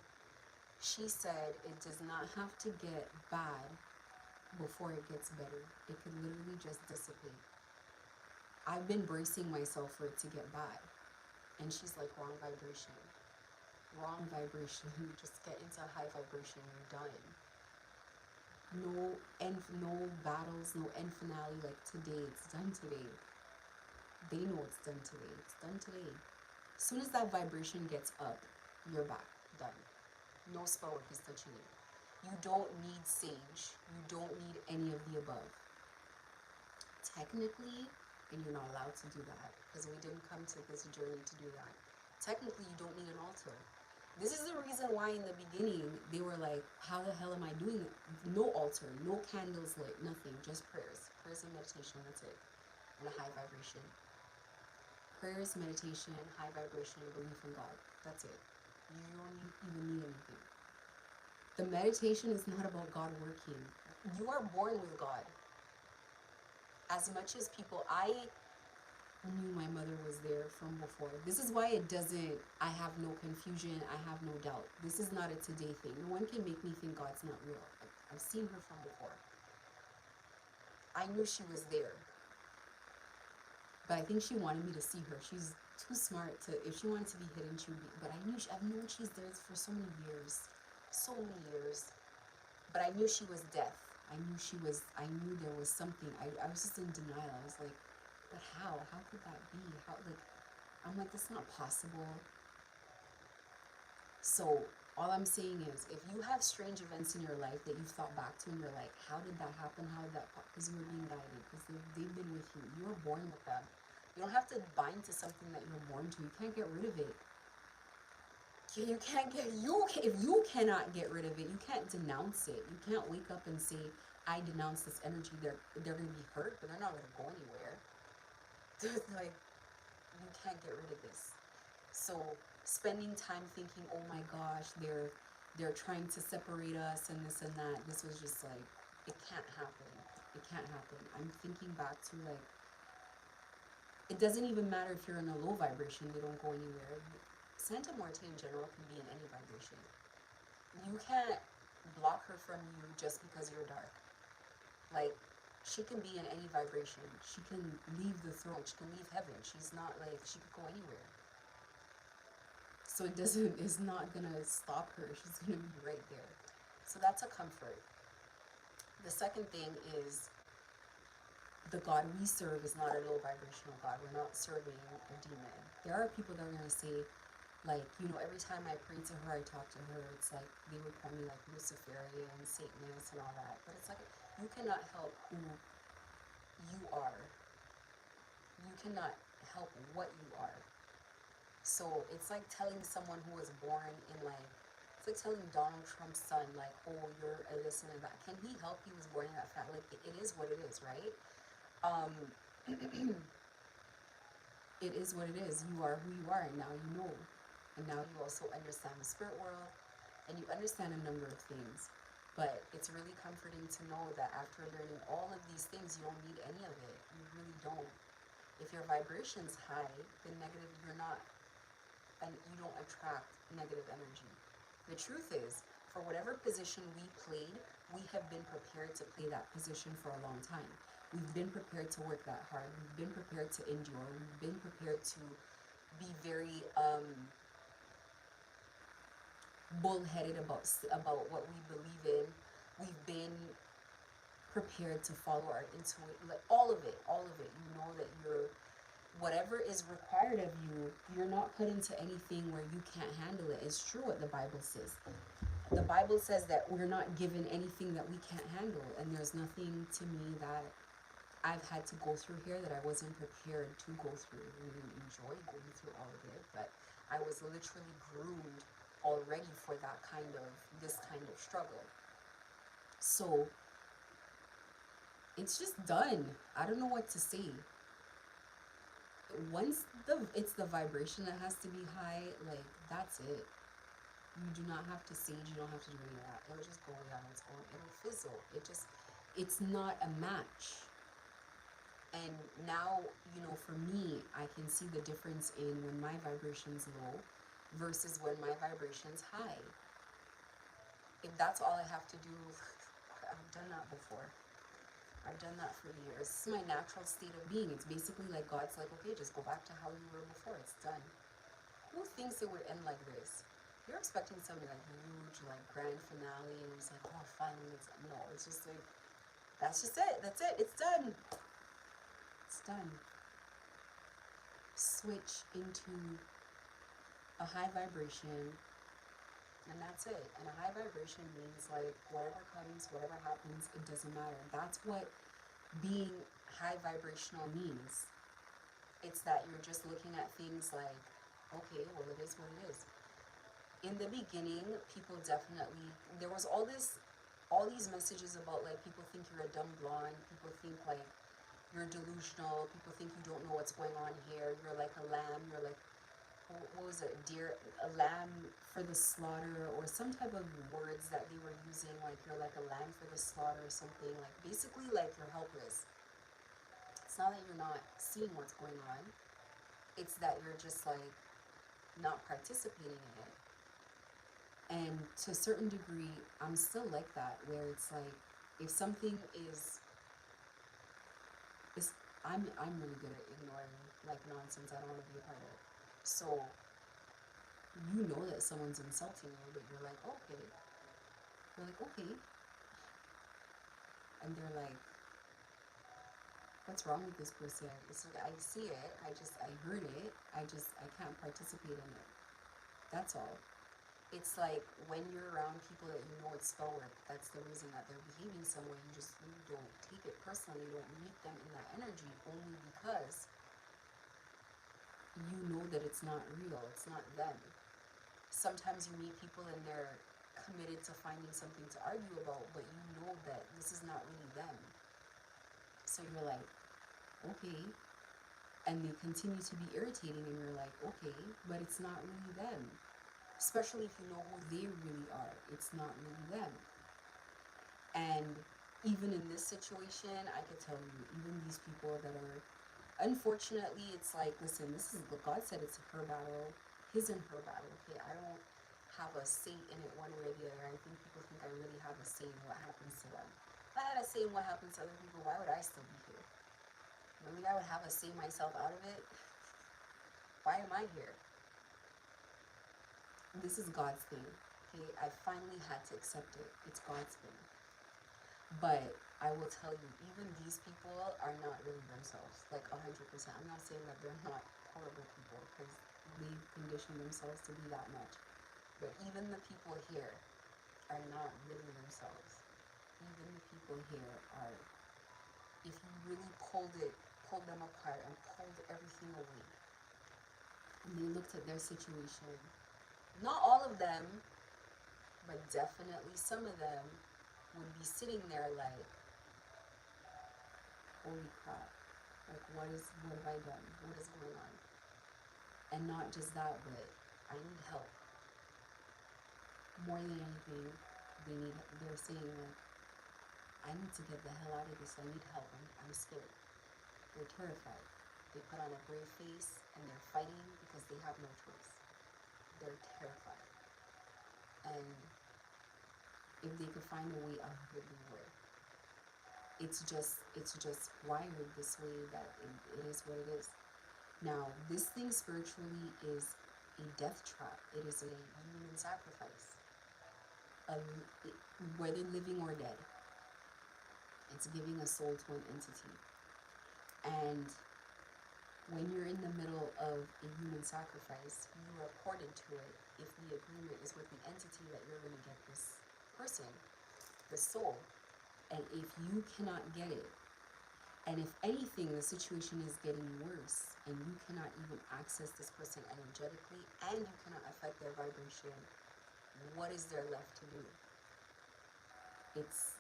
S1: She said it does not have to get bad before it gets better. It could literally just dissipate. I've been bracing myself for it to get bad. And she's like, wrong vibration. Wrong vibration. You just get into high vibration, you're done. No battles, no end finale like today. It's done today. They know it's done today. It's done today. As soon as that vibration gets up, you're back. Done. No spell work is touching you. You don't need sage. You don't need any of the above. Technically, and you're not allowed to do that because we didn't come to this journey to do that. Technically, you don't need an altar. This is the reason why in the beginning they were like, how the hell am I doing it? No altar, no candles lit, nothing, just prayers. Prayers and meditation, that's it. And a high vibration. Prayers, meditation, high vibration, and belief in God. That's it. You don't even need anything. The meditation is not about God working. You are born with God. As much as people, I knew my mother was there from before. This is why I have no confusion, I have no doubt. This is not a today thing. No one can make me think God's not real. I've seen her from before. I knew she was there. But I think she wanted me to see her. She's too smart to, if she wanted to be hidden, she would be. But I've known she's there for so many years. So many years. But I knew she was deaf. I knew there was something. I was just in denial. I was like, but how? How could that be? I'm like, that's not possible. So all I'm saying is, if you have strange events in your life that you've thought back to and you're like, how did that happen? How did that? Because you were being guided. Because they've been with you. You were born with them. You don't have to bind to something that you're born to. You can't get rid of it. If you cannot get rid of it, you can't denounce it. You can't wake up and say, I denounce this energy. They're going to be hurt, but they're not going to go anywhere. Like, you can't get rid of this. So spending time thinking, oh my gosh, they're trying to separate us and this and that. This was just like, it can't happen. It can't happen. I'm thinking back to like, it doesn't even matter if you're in a low vibration, they don't go anywhere. Santa Muerte in general can be in any vibration. You can't block her from you just because you're dark. Like, she can be in any vibration. She can leave the throne. She can leave heaven. She's not like, she could go anywhere. So it's not gonna stop her. She's gonna be right there. So that's a comfort. The second thing is the God we serve is not a low vibrational God. We're not serving a demon. There are people that are gonna say, like, every time I pray to her, I talk to her, it's like they would call me like Luciferian, Satanist, and all that. But it's like, you cannot help who you are. You cannot help what you are. So it's like telling someone who was born in like, it's like telling Donald Trump's son, like, oh, you're a this and that. Can he help? He was born in that family. Like, it is what it is, right? Um, it is what it is. You are who you are, and now you know. And now you also understand the spirit world, and you understand a number of things. But it's really comforting to know that after learning all of these things, you don't need any of it. You really don't. If your vibration's high, then negative, you're not, and you don't attract negative energy. The truth is, for whatever position we played, we have been prepared to play that position for a long time. We've been prepared to work that hard. We've been prepared to endure. We've been prepared to be very bullheaded about what we believe in. We've been prepared to follow our intuition, like all of it. You know that whatever is required of you, you're not put into anything where you can't handle it. It's true what the Bible says. The Bible says that we're not given anything that we can't handle, and there's nothing to me that I've had to go through here that I wasn't prepared to go through. I didn't enjoy going through all of it, but I was literally groomed already for this kind of struggle. So it's just done. I don't know what to say. Once it's the vibration that has to be high, like, that's it. You do not have to sage, you don't have to do any of that. It'll just go away on its own. It'll fizzle. It's not a match. And now, for me, I can see the difference in when my vibration's low versus when my vibration's high. If that's all I have to do, I've done that before. I've done that for years. This is my natural state of being. It's basically like God's like, okay, just go back to how you were before. It's done. Who thinks it would end like this? You're expecting something like huge, like grand finale, and it's like, oh, finally, no. It's just like, that's just it. That's it. It's done. It's done. Switch into a high vibration, and that's it. And a high vibration means like whatever comes, whatever happens, it doesn't matter. That's what being high vibrational means. It's that you're just looking at things like, okay, well, it is what it is. In the beginning, people definitely, there was all these messages about like, people think you're a dumb blonde, people think like you're delusional, people think you don't know what's going on here, you're like a lamb, you're like, what was it, a lamb for the slaughter, or some type of words that they were using, like you're like a lamb for the slaughter or something, like basically like you're helpless. It's not that you're not seeing what's going on, it's that you're just like not participating in it. And to a certain degree, I'm still like that, where it's like, if something is I'm really good at ignoring like nonsense I don't want to be a part of. So you know that someone's insulting you, but you're like, okay. You're like, okay. And they're like, what's wrong with this person? It's like, I see it, I heard it, I can't participate in it. That's all. It's like when you're around people that you know it's spell work, that's the reason that they're behaving some way. You don't take it personally, you don't meet them in that energy, only because you know that it's not real, it's not them. Sometimes you meet people and they're committed to finding something to argue about, but you know that this is not really them. So you're like, okay, and they continue to be irritating, and you're like, okay, but it's not really them. Especially if you know who they really are, it's not really them. And even in this situation, I could tell you, even these people that are, unfortunately, it's like, listen, this is what God said, it's her battle, his and her battle. Okay, I don't have a say in it one way or the other. I think people think I really have a say in what happens to them. If I had a say in what happens to other people, why would I still be here? Maybe I would have a say myself out of it. Why am I here? This is God's thing. Okay, I finally had to accept it. It's God's thing. But I will tell you, even these people are not really themselves, like 100%. I'm not saying that they're not horrible people, because they've conditioned themselves to be that much. But even the people here are not really themselves. Even the people here are, if you really pulled them apart and pulled everything away, and they looked at their situation, not all of them, but definitely some of them would be sitting there like, holy crap, like what have I done? What is going on? And not just that, but I need help. More than anything, they're saying like, I need to get the hell out of this. I need help. I'm scared. They're terrified. They put on a brave face and they're fighting because they have no choice. They're terrified. And if they could find a way out of it, they would. It's just wired this way that it is what it is. Now, this thing spiritually is a death trap. It is a human sacrifice. A, whether living or dead, it's giving a soul to an entity. And when you're in the middle of a human sacrifice, you are ported to it if the agreement is with the entity that you're going to get this person, the soul. And if you cannot get it, and if anything, the situation is getting worse, and you cannot even access this person energetically, and you cannot affect their vibration, what is there left to do? It's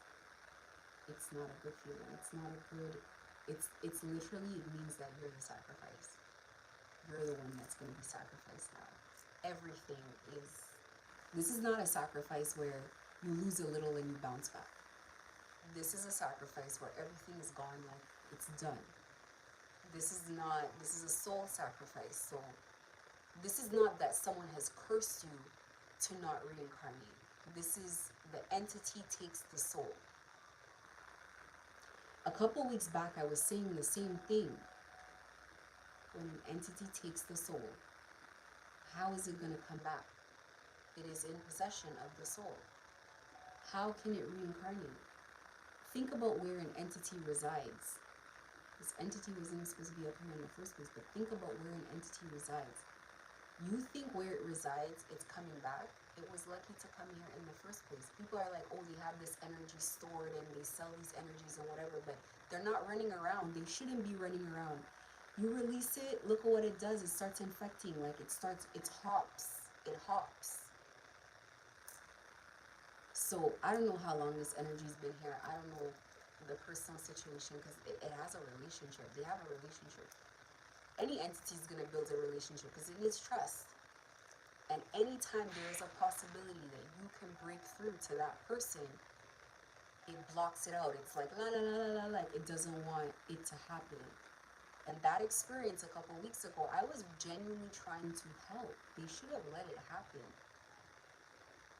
S1: not a good feeling. It's not a good. It's literally, it means that you're the sacrifice. You're the one that's going to be sacrificed now. Everything is. This is not a sacrifice where you lose a little and you bounce back. This is a sacrifice where everything is gone, like it's done. This is not. This is a soul sacrifice. So this is not that someone has cursed you to not reincarnate. This is the entity takes the soul. A couple weeks back, I was saying the same thing. When an entity takes the soul, how is it going to come back? It is in possession of the soul. How can it reincarnate? Think about where an entity resides. This entity wasn't supposed to be up here in the first place, but think about where an entity resides. You think where it resides, it's coming back. It was lucky to come here in the first place. People are like, oh, they have this energy stored and they sell these energies and whatever, but they're not running around. They shouldn't be running around. You release it, look at what it does. It starts infecting, like it hops. It hops. So I don't know how long this energy's been here. I don't know the personal situation, because it has a relationship. They have a relationship. Any entity is going to build a relationship because it needs trust. And anytime there is a possibility that you can break through to that person, it blocks it out. It's like, la la la la la, like it doesn't want it to happen. And that experience a couple weeks ago, I was genuinely trying to help. They should have let it happen.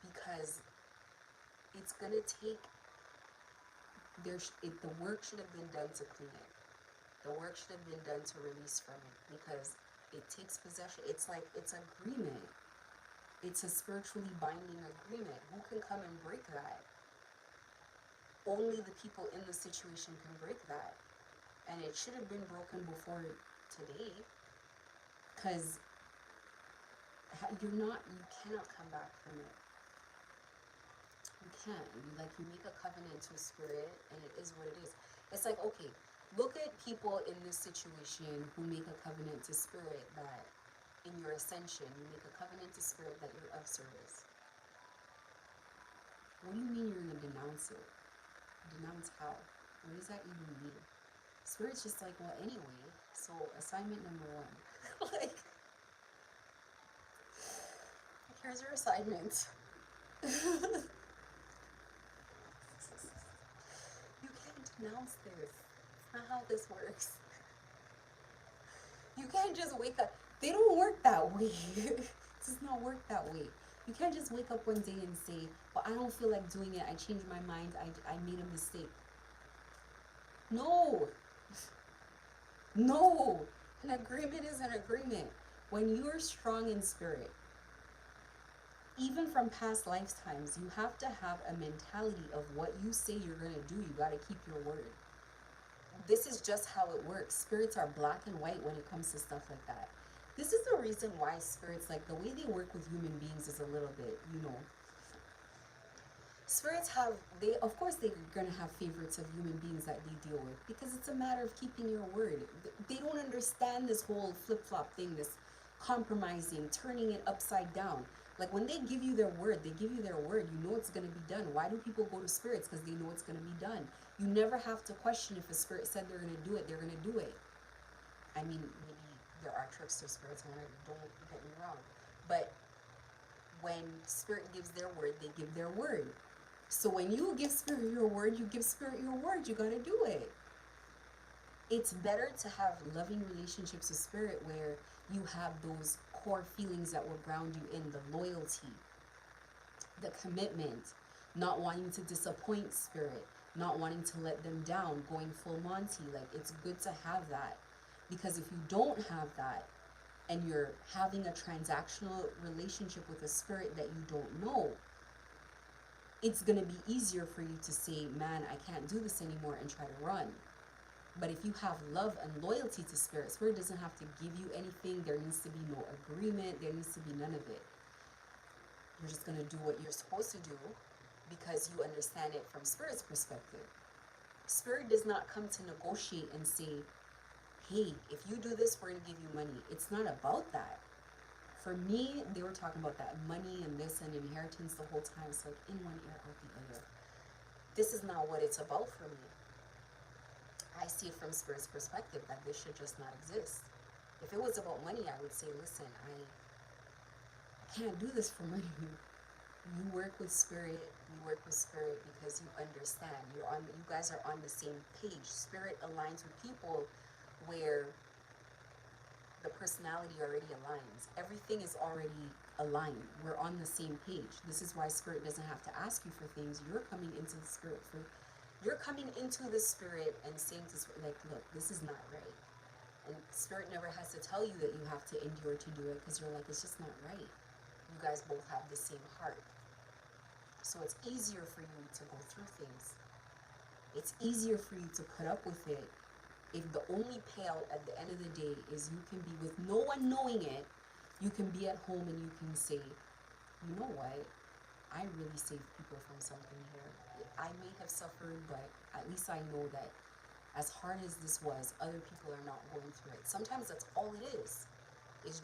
S1: Because it's going to take, the work should have been done to clean it. The work should have been done to release from it, because it takes possession. It's like, it's agreement. It's a spiritually binding agreement. Who can come and break that? Only the people in the situation can break that. And it should have been broken before today, because you cannot come back from it. You can't. You make a covenant to spirit, and it is what it is. It's like, okay, look at people in this situation who make a covenant to spirit that in your ascension, you make a covenant to spirit that you're of service. What do you mean you're going to denounce it? Denounce how? What does that even mean? Spirit's just like, well, anyway, so assignment number one. Like, here's your assignment. You can't denounce this. It's not how this works. You can't just wake up. They don't work that way. It does not work that way. You can't just wake up one day and say, well, I don't feel like doing it. I changed my mind. I made a mistake. No. No. An agreement is an agreement. When you're strong in spirit, even from past lifetimes, you have to have a mentality of what you say you're going to do. You got to keep your word. This is just how it works. Spirits are black and white when it comes to stuff like that. This is the reason why spirits, like the way they work with human beings is a little bit, spirits have, they, of course they're going to have favorites of human beings that they deal with, because it's a matter of keeping your word. They don't understand this whole flip-flop thing, this compromising, turning it upside down. Like when they give you their word, they give you their word. You know it's going to be done. Why do people go to spirits? Because they know it's going to be done. You never have to question if a spirit said they're going to do it, they're going to do it. I mean, maybe there are trickster spirits, don't get me wrong. But when spirit gives their word, they give their word. So when you give spirit your word, you give spirit your word. You got to do it. It's better to have loving relationships with spirit where you have those core feelings that will ground you in the loyalty, the commitment, not wanting to disappoint spirit, not wanting to let them down, going full Monty. Like, it's good to have that, because if you don't have that and you're having a transactional relationship with a spirit that you don't know, it's going to be easier for you to say, man, I can't do this anymore, and try to run. But if you have love and loyalty to spirit, spirit doesn't have to give you anything. There needs to be no agreement. There needs to be none of it. You're just going to do what you're supposed to do because you understand it from spirit's perspective. Spirit does not come to negotiate and say, hey, if you do this, we're going to give you money. It's not about that. For me, they were talking about that money and this and inheritance the whole time. It's like in one ear, out the other. This is not what it's about for me. I see it from spirit's perspective that this should just not exist. If it was about money, I would say, listen, I can't do this for money. You work with spirit. You work with spirit because you understand. You guys are on the same page. Spirit aligns with people where the personality already aligns. Everything is already aligned. We're on the same page. This is why spirit doesn't have to ask you for things. You're coming into the spirit and saying to spirit, like, look, this is not right. And spirit never has to tell you that you have to endure to do it, because you're like, it's just not right. You guys both have the same heart. So it's easier for you to go through things. It's easier for you to put up with it if the only payout at the end of the day is you can be, with no one knowing it, you can be at home and you can say, you know what, I really saved people from something here. I may have suffered, but at least I know that as hard as this was, other people are not going through it. Sometimes that's all it is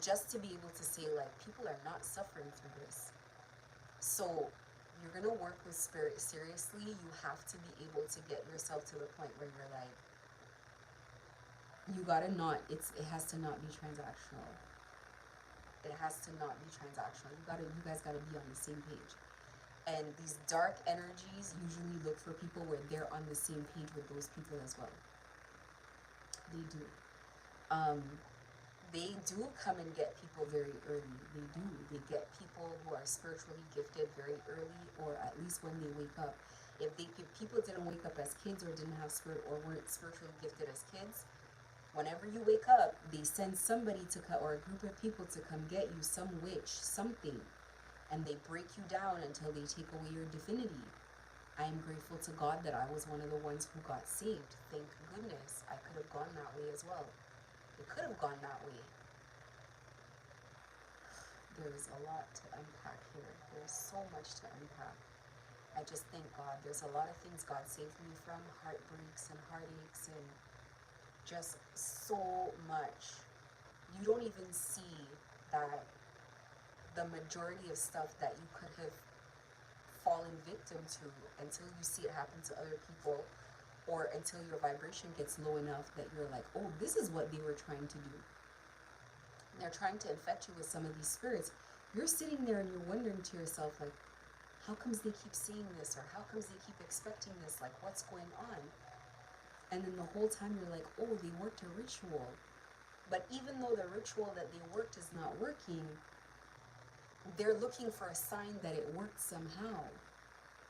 S1: just to be able to say, like, people are not suffering through this. So you're going to work with spirit seriously. You have to be able to get yourself to the point where you're like, you gotta not, it has to not be transactional. It has to not be transactional. You guys gotta be on the same page. And these dark energies usually look for people where they're on the same page with those people as well. They do. They do come and get people very early. They do. They get people who are spiritually gifted very early, or at least when they wake up. If people didn't wake up as kids, or didn't have spirit, or weren't spiritually gifted as kids, whenever you wake up, they send somebody to come, or a group of people to come get you, some witch, something, and they break you down until they take away your divinity. I am grateful to God that I was one of the ones who got saved. Thank goodness. I could have gone that way as well. It could have gone that way. There is a lot to unpack here. There's so much to unpack. I just thank God. There's a lot of things God saved me from, heartbreaks and heartaches and just so much. You don't even see that the majority of stuff that you could have fallen victim to until you see it happen to other people. or until your vibration gets low enough that you're like, oh, this is what they were trying to do. They're trying to infect you with some of these spirits. You're sitting there and you're wondering to yourself, like, how comes they keep saying this, or how comes they keep expecting this, like, what's going on? And then the whole time you're like, oh, they worked a ritual. But even though the ritual that they worked is not working, they're looking for a sign that it worked somehow.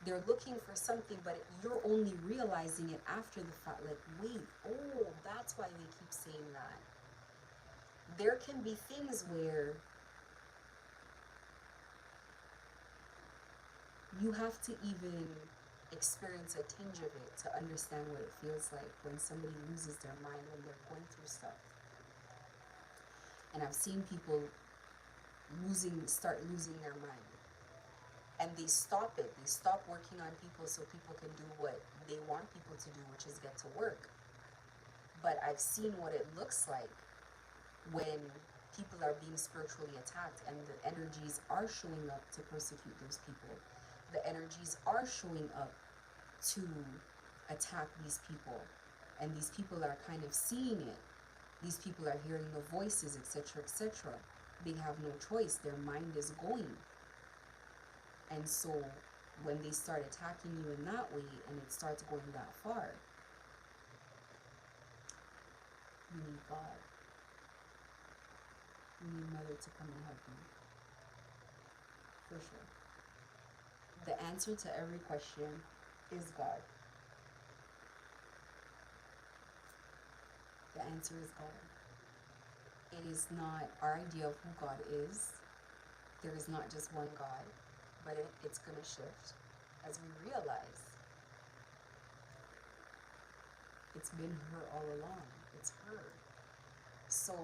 S1: They're looking for something, but you're only realizing it after the fact. Like, wait, oh, that's why they keep saying that. There can be things where you have to even experience a tinge of it to understand what it feels like when somebody loses their mind when they're going through stuff. And I've seen people start losing their mind. And they stop it. They stop working on people so people can do what they want people to do, which is get to work. But I've seen what it looks like when people are being spiritually attacked and the energies are showing up to persecute those people. The energies are showing up to attack these people. And these people are kind of seeing it. These people are hearing the voices, etc., etc. They have no choice. Their mind is going. And so when they start attacking you in that way and it starts going that far, you need God. You need Mother to come and help you. For sure. The answer to every question is God. The answer is God. It is not our idea of who God is. There is not just one God, but it's going to shift as we realize it's been her all along. It's her. So,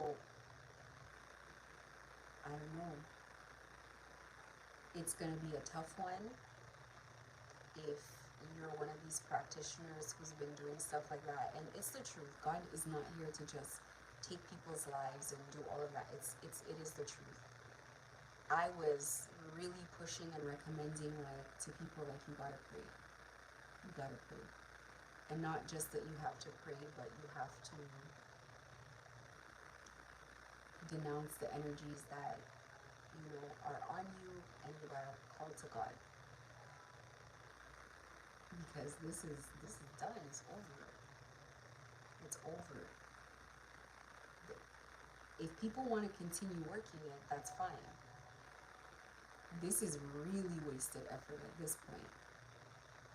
S1: I don't know. It's going to be a tough one if you're one of these practitioners who's been doing stuff like that. And it's the truth. God is not here to just take people's lives and do all of that. It is the truth. I was really pushing and recommending, like, to people, like, you gotta pray. You gotta pray. And not just that you have to pray, but you have to denounce the energies that, are on you, and you gotta call to God. Because this is done. It's over. It's over. If people want to continue working it, that's fine. This is really wasted effort at this point,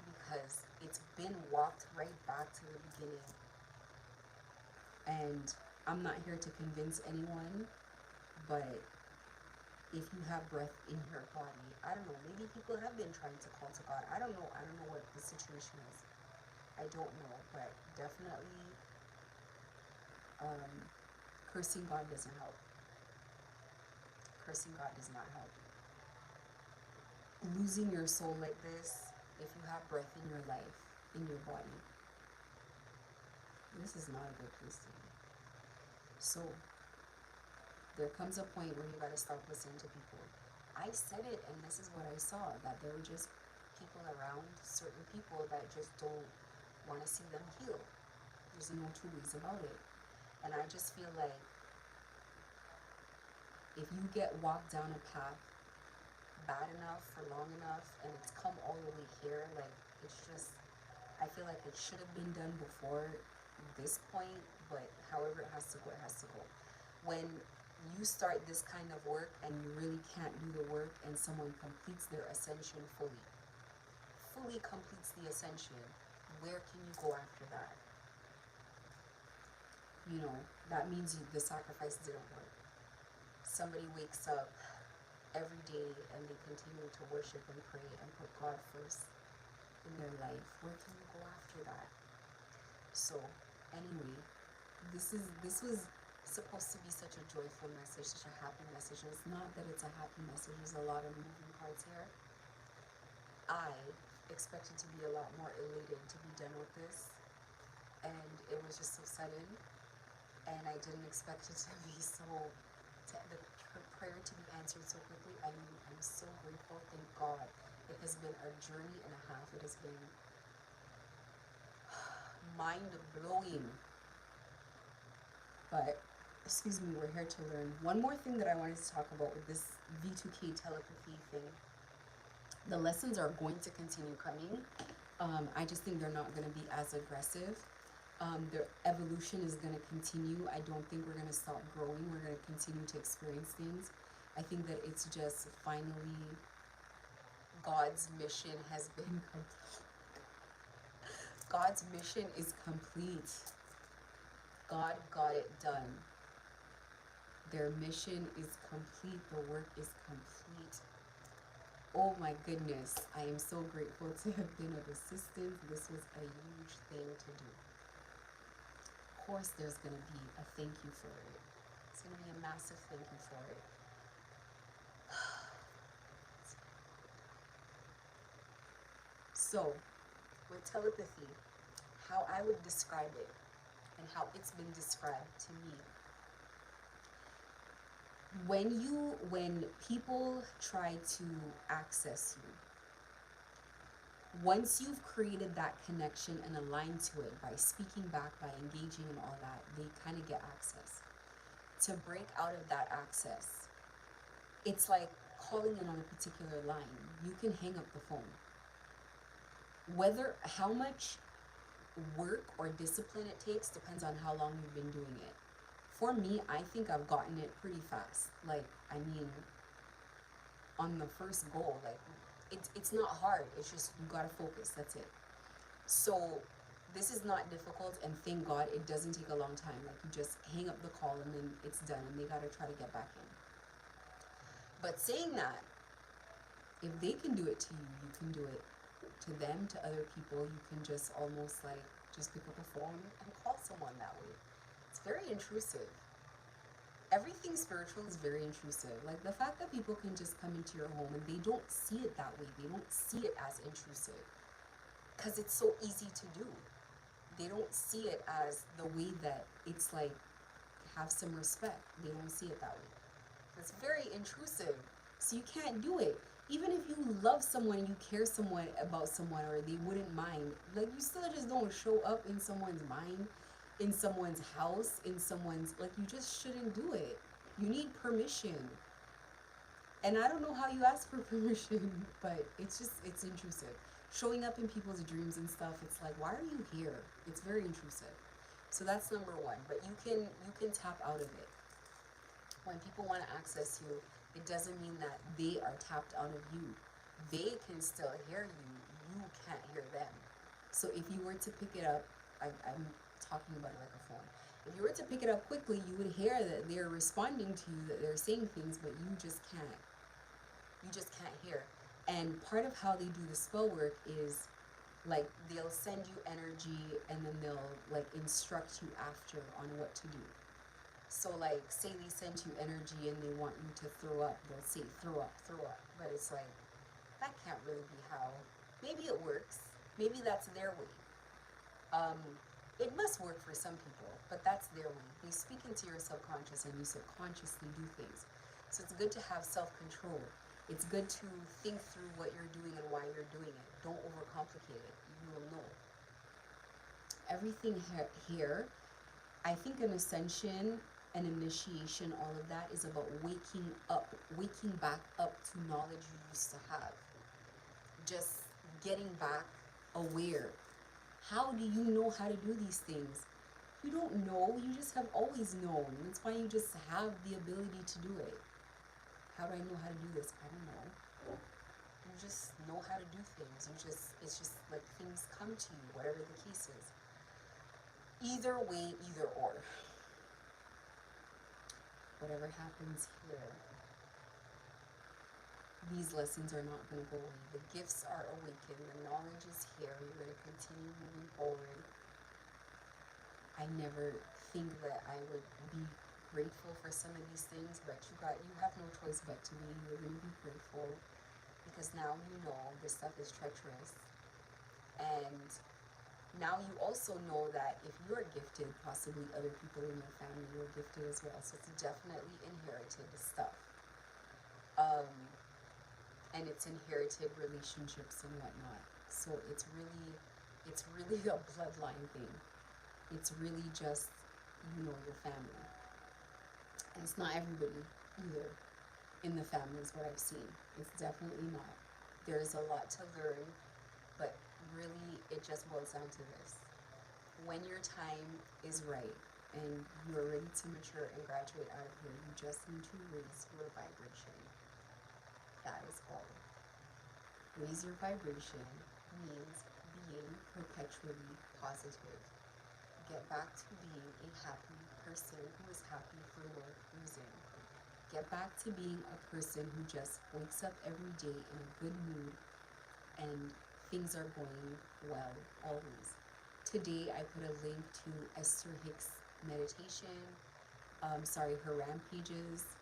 S1: because it's been walked right back to the beginning. And I'm not here to convince anyone, but if you have breath in your body, I don't know, maybe people have been trying to call to God. I don't know what the situation is. I don't know, but definitely cursing God doesn't help. Cursing God does not help. Losing your soul like this, if you have breath in your life, in your body, this is not a good place to be. So, there comes a point where you gotta stop listening to people. I said it, and this is what I saw, that there were just people around, certain people that just don't want to see them heal. There's no two ways about it. And I just feel like if you get walked down a path bad enough for long enough and it's come all the way here, like, it's just, I feel like it should have been done before this point, but however it has to go, it has to go. When you start this kind of work and you really can't do the work and someone completes their ascension fully completes the ascension, where can you go after that? That means the sacrifice didn't work. Somebody wakes up every day and they continue to worship and pray and put God first in their life. Where can you go after that? So, anyway, this was supposed to be such a joyful message, such a happy message. And it's not that it's a happy message. There's a lot of moving parts here. I expected to be a lot more elated to be done with this, and it was just so sudden, and I didn't expect it to be the prayer to be answered so quickly. I'm so grateful. Thank God. It has been a journey and a half. It has been mind-blowing. But, excuse me, we're here to learn. One more thing that I wanted to talk about with this V2K telepathy thing. The lessons are going to continue coming. I just think they're not going to be as aggressive. Their evolution is going to continue. I don't think we're going to stop growing. We're going to continue to experience things. I think that it's just finally God's mission has been complete. God's mission is complete. God got it done. Their mission is complete. The work is complete. Oh my goodness. I am so grateful to have been of assistance. This was a huge thing to do. Of course, there's going to be a thank you for it. It's going to be a massive thank you for it. So, with telepathy, how I would describe it and how it's been described to me. When people try to access you, once you've created that connection and aligned to it by speaking back, by engaging and all that, they kind of get access. To break out of that access, it's like calling in on a particular line. You can hang up the phone. How much work or discipline it takes depends on how long you've been doing it. For me, I think I've gotten it pretty fast. Like, I mean, on the first goal, like, it's not hard. It's just, you gotta focus, that's it. So, this is not difficult, and thank God it doesn't take a long time. Like, you just hang up the call and then it's done, and they gotta try to get back in. But saying that, if they can do it to you, you can do it to them, to other people. You can just almost like, just pick up a phone and call someone that way. It's very intrusive. Everything spiritual is very intrusive. Like the fact that people can just come into your home and they don't see it that way. They don't see it as intrusive because it's so easy to do. They don't see it as the way that it's like, have some respect. They don't see it that way. It's very intrusive. So you can't do it. Even if you love someone, you care about someone, or they wouldn't mind, like you still just don't show up in someone's mind, in someone's house, in someone's, like, you just shouldn't do it. You need permission. And I don't know how you ask for permission, but it's intrusive. Showing up in people's dreams and stuff, it's like, why are you here? It's very intrusive. So that's number one. But you can tap out of it. When people want to access you, it doesn't mean that they are tapped out of you. They can still hear you. You can't hear them. So if you were to pick it up, I'm talking about it like a phone. If you were to pick it up quickly, you would hear that they're responding to you, that they're saying things, but you just can't. You just can't hear. And part of how they do the spell work is, like, they'll send you energy and then they'll, like, instruct you after on what to do. So, like, say they sent you energy and they want you to throw up, they'll say, throw up. But it's like, that can't really be how. Maybe it works. Maybe that's their way. It must work for some people, but that's their way. They speak into your subconscious and you subconsciously do things. So it's good to have self-control. It's good to think through what you're doing and why you're doing it. Don't overcomplicate it. You will know. Everything here, I think an ascension, an initiation, all of that is about waking back up to knowledge you used to have. Just getting back aware. How do you know how to do these things? You don't know, you just have always known. That's why you just have the ability to do it. How do I know how to do this? I don't know. You just know how to do things. It's just like things come to you, whatever the case is. Either way, either or. Whatever happens here, these lessons are not going to go away. The gifts are awakened. The knowledge is here. You're going to continue moving forward. I never think that I would be grateful for some of these things, but you have no choice but to be. You're going to be grateful because now you know this stuff is treacherous. And now you also know that if you're gifted, possibly other people in your family are gifted as well. So it's definitely inherited stuff. And it's inherited relationships and whatnot. So it's It's really a bloodline thing. It's really just, your family. And it's not everybody either in the family is what I've seen. It's definitely not. There's a lot to learn, but really it just boils down to this. When your time is right and you're ready to mature and graduate out of here, you just need to raise your vibration. That is all. Raise your vibration means being perpetually positive. Get back to being a happy person who is happy for no reason. Get back to being a person who just wakes up every day in a good mood and things are going well always. Today I put a link to Esther Hicks' meditation, her rampages.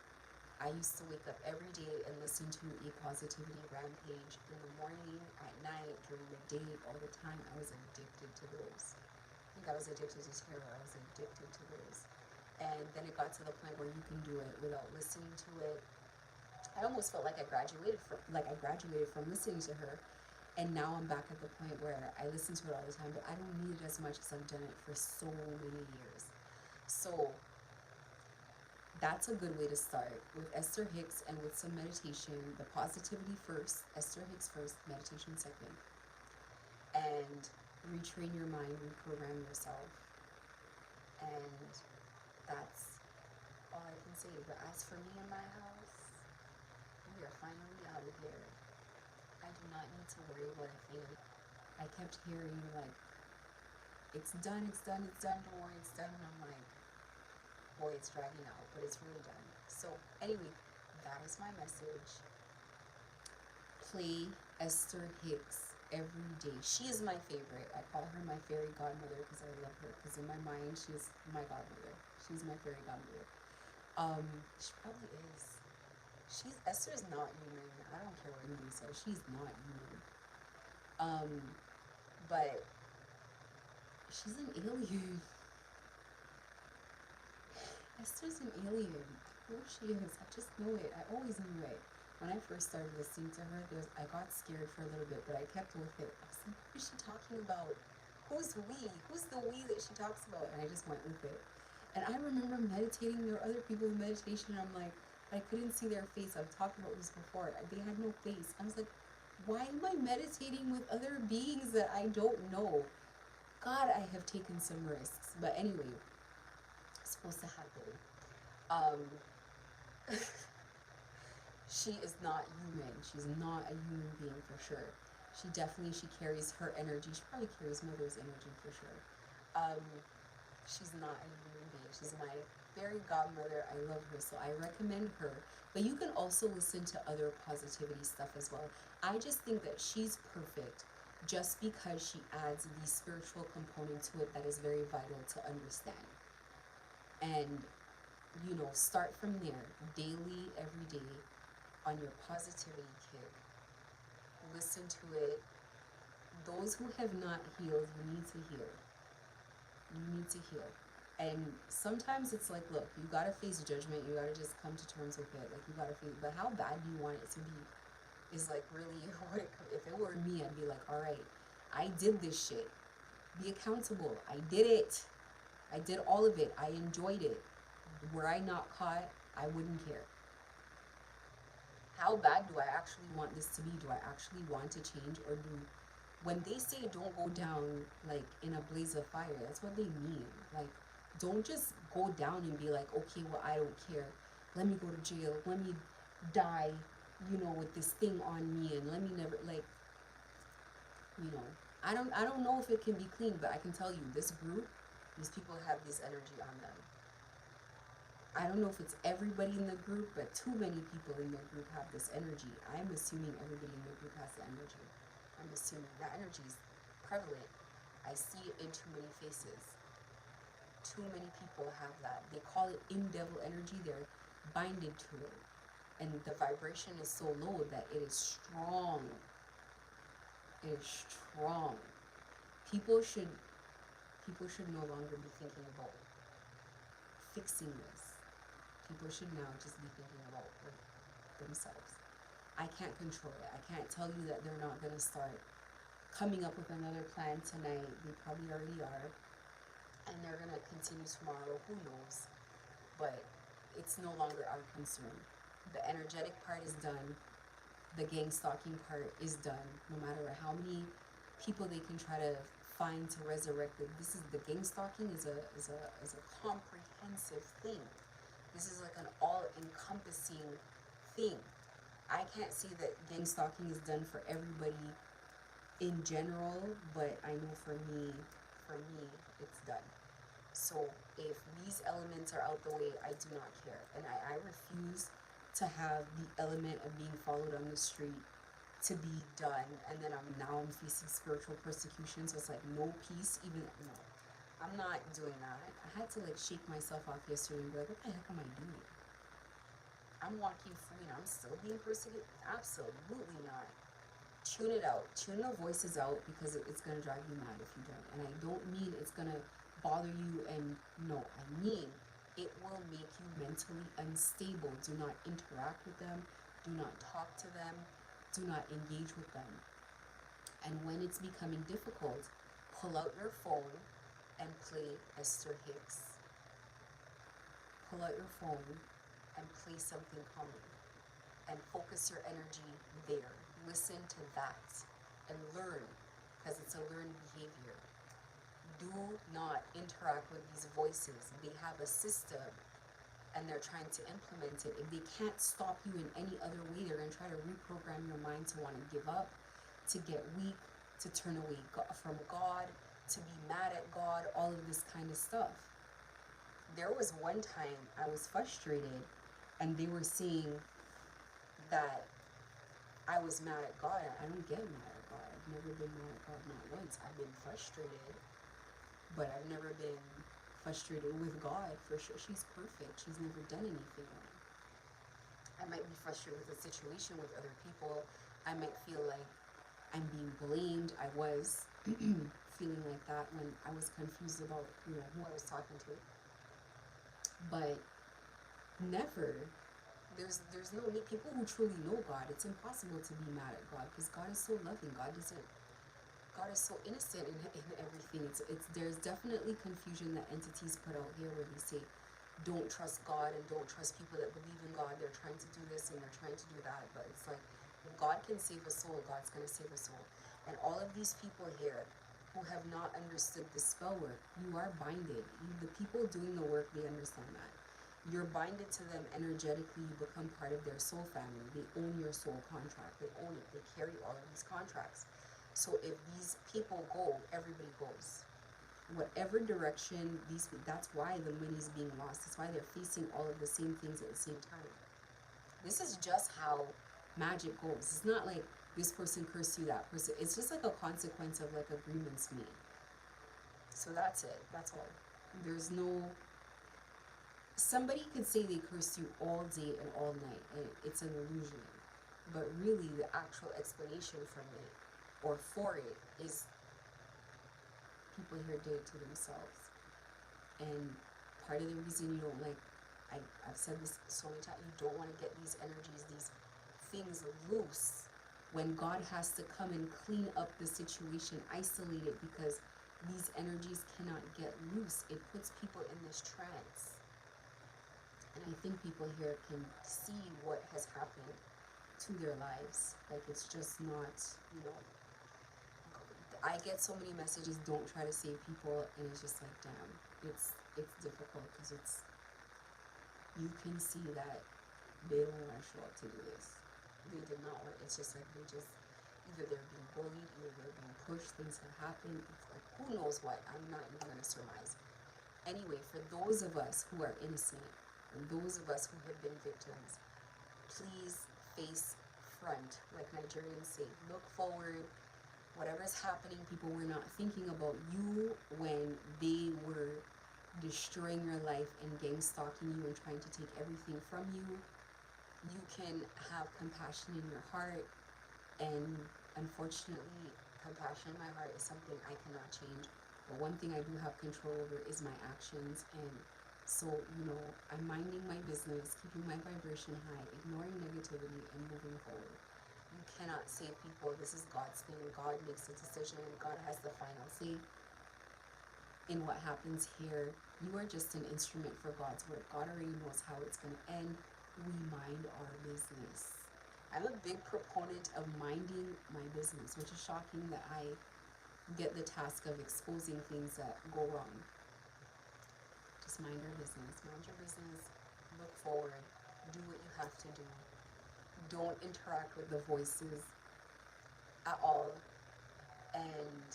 S1: I used to wake up every day and listen to a positivity rampage in the morning, at night, during the day, all the time. I was addicted to those. I think I was addicted to tarot. I was addicted to those. And then it got to the point where you can do it without listening to it. I almost felt like I graduated from listening to her. And now I'm back at the point where I listen to it all the time, but I don't need it as much as I've done it for so many years. So that's a good way to start with Esther Hicks and with some meditation. The positivity first, Esther Hicks first, meditation second. And retrain your mind, reprogram yourself. And that's all I can say. But as for me and my house, we are finally out of here. I do not need to worry about a thing. I kept hearing it's done, don't worry, it's done. And I'm like, boy, it's dragging out, but it's really done. So anyway, that is my message. Play Esther Hicks every day. She is my favorite. I call her my fairy godmother because I love her. Because in my mind, she's my godmother. She's my fairy godmother. She probably is. Esther's not human. I don't care what anybody says. She's not human. But she's an alien. Esther's an alien. I know she is. I just know it. I always knew it. When I first started listening to her, I got scared for a little bit, but I kept with it. I was like, what is she talking about? Who's we? Who's the we that she talks about? And I just went with it. And I remember meditating. There were other people in meditation. And I'm like, I couldn't see their face. I've talked about this before. They had no face. I was like, why am I meditating with other beings that I don't know? God, I have taken some risks. But anyway, it's supposed to happen. She is not human. She's not a human being for sure. She carries her energy. She probably carries Mother's energy for sure. She's not a human being. She's my fairy godmother. I love her, so I recommend her. But you can also listen to other positivity stuff as well. I just think that she's perfect just because she adds the spiritual component to it that is very vital to understand. And, start from there, daily, every day, on your positivity kick. Listen to it. Those who have not healed, you need to heal. You need to heal. And sometimes it's like, look, you gotta face judgment. You gotta just come to terms with it. You gotta face. But how bad do you want it to be? Is really what if it were me, I'd be like, all right, I did this shit. Be accountable. I did it. I did all of it. I enjoyed it. Were I not caught, I wouldn't care. How bad do I actually want this to be? Do I actually want to change, or when they say don't go down in a blaze of fire, that's what they mean. Don't just go down and be like, okay, well, I don't care. Let me go to jail. Let me die, with this thing on me, and let me never I don't know if it can be clean, but I can tell you this group, these people have this energy on them. I don't know if it's everybody in the group, but too many people in the group have this energy. I'm assuming everybody in the group has the energy. I'm assuming that energy is prevalent. I see it in too many faces. Too many people have that. They call it in-devil energy. They're binded to it. And the vibration is so low that it is strong. It is strong. People should no longer be thinking about fixing this. People should now just be thinking about themselves. I can't control it. I can't tell you that they're not going to start coming up with another plan tonight. They probably already are. And they're going to continue tomorrow. Who knows? But it's no longer our concern. The energetic part is done. The gang stalking part is done. No matter how many people they can try to find to resurrect it. This is the gang stalking is a comprehensive thing. This is like an all encompassing thing. I can't say that gang stalking is done for everybody in general, but I know for me, it's done. So if these elements are out the way, I do not care. And I refuse to have the element of being followed on the street to be done. And then I'm facing spiritual persecution. So it's like no peace, even, no. I'm not doing that. I had to like shake myself off yesterday and be like, what the heck am I doing? I'm walking free and I'm still being persecuted? Absolutely not. Tune it out. Tune the voices out because it's going to drive you mad if you don't. And I don't mean it's going to bother you, and no, I mean it will make you mentally unstable. Do not interact with them. Do not talk to them. Do not engage with them. And when it's becoming difficult, pull out your phone and play Esther Hicks. Pull out your phone and play something calming. And focus your energy there. Listen to that and learn, because it's a learned behavior. Do not interact with these voices. They have a system and they're trying to implement it. If they can't stop you in any other way, they're going to try to reprogram your mind to want to give up, to get weak, to turn away from God, to be mad at God, all of this kind of stuff. There was one time I was frustrated and they were saying that I was mad at God. I don't get mad at God. I've never been mad at God, not once. I've been frustrated, but I've never been frustrated with God, for sure. She's perfect. She's never done anything wrong. I might be frustrated with a situation with other people. I might feel like I'm being blamed. I was feeling like that when I was confused about, who I was talking to. But never. There's no need. People who truly know God, it's impossible to be mad at God because God is so loving. God is so innocent in everything. There's definitely confusion that entities put out here where they say, don't trust God and don't trust people that believe in God. They're trying to do this and they're trying to do that. But it's like, if God can save a soul, God's going to save a soul. And all of these people here who have not understood the spell work, you are binded. The people doing the work, they understand that. You're binded to them energetically. You become part of their soul family. They own your soul contract. They own it. They carry all of these contracts. So if these people go, everybody goes. Whatever direction that's why the money is being lost. That's why they're facing all of the same things at the same time. This is just how magic goes. It's not like this person cursed you, that person. It's just like a consequence of like agreements made. So that's it. That's all. There's no... Somebody could say they cursed you all day and all night, and it's an illusion. But really, the actual explanation from it, or for it, is people here did it to themselves. And part of the reason you don't like, I've said this so many times, you don't want to get these energies, these things loose when God has to come and clean up the situation, isolate it, because these energies cannot get loose. It puts people in this trance. And I think people here can see what has happened to their lives. Like, it's just not, I get so many messages, don't try to save people, and it's just like, damn, it's difficult, because you can see that they don't want to show up to do this. They did not want, it's just like, either they're being bullied, either they're being pushed, things have happened, it's like, who knows what, I'm not even going to surmise. Anyway, for those of us who are innocent, and those of us who have been victims, please face front, like Nigerians say. Look forward. Whatever's happening, people were not thinking about you when they were destroying your life and gang stalking you and trying to take everything from you. You can have compassion in your heart, and unfortunately, compassion in my heart is something I cannot change. But one thing I do have control over is my actions, and so, I'm minding my business, keeping my vibration high, ignoring negativity, and moving forward. You cannot save people. This is God's thing. God makes a decision. God has the final say in what happens here. You are just an instrument for God's work. God already knows how it's going to end. We mind our business. I'm a big proponent of minding my business, which is shocking that I get the task of exposing things that go wrong. Just mind your business. Mind your business. Look forward. Do what you have to do. Don't interact with the voices at all. And,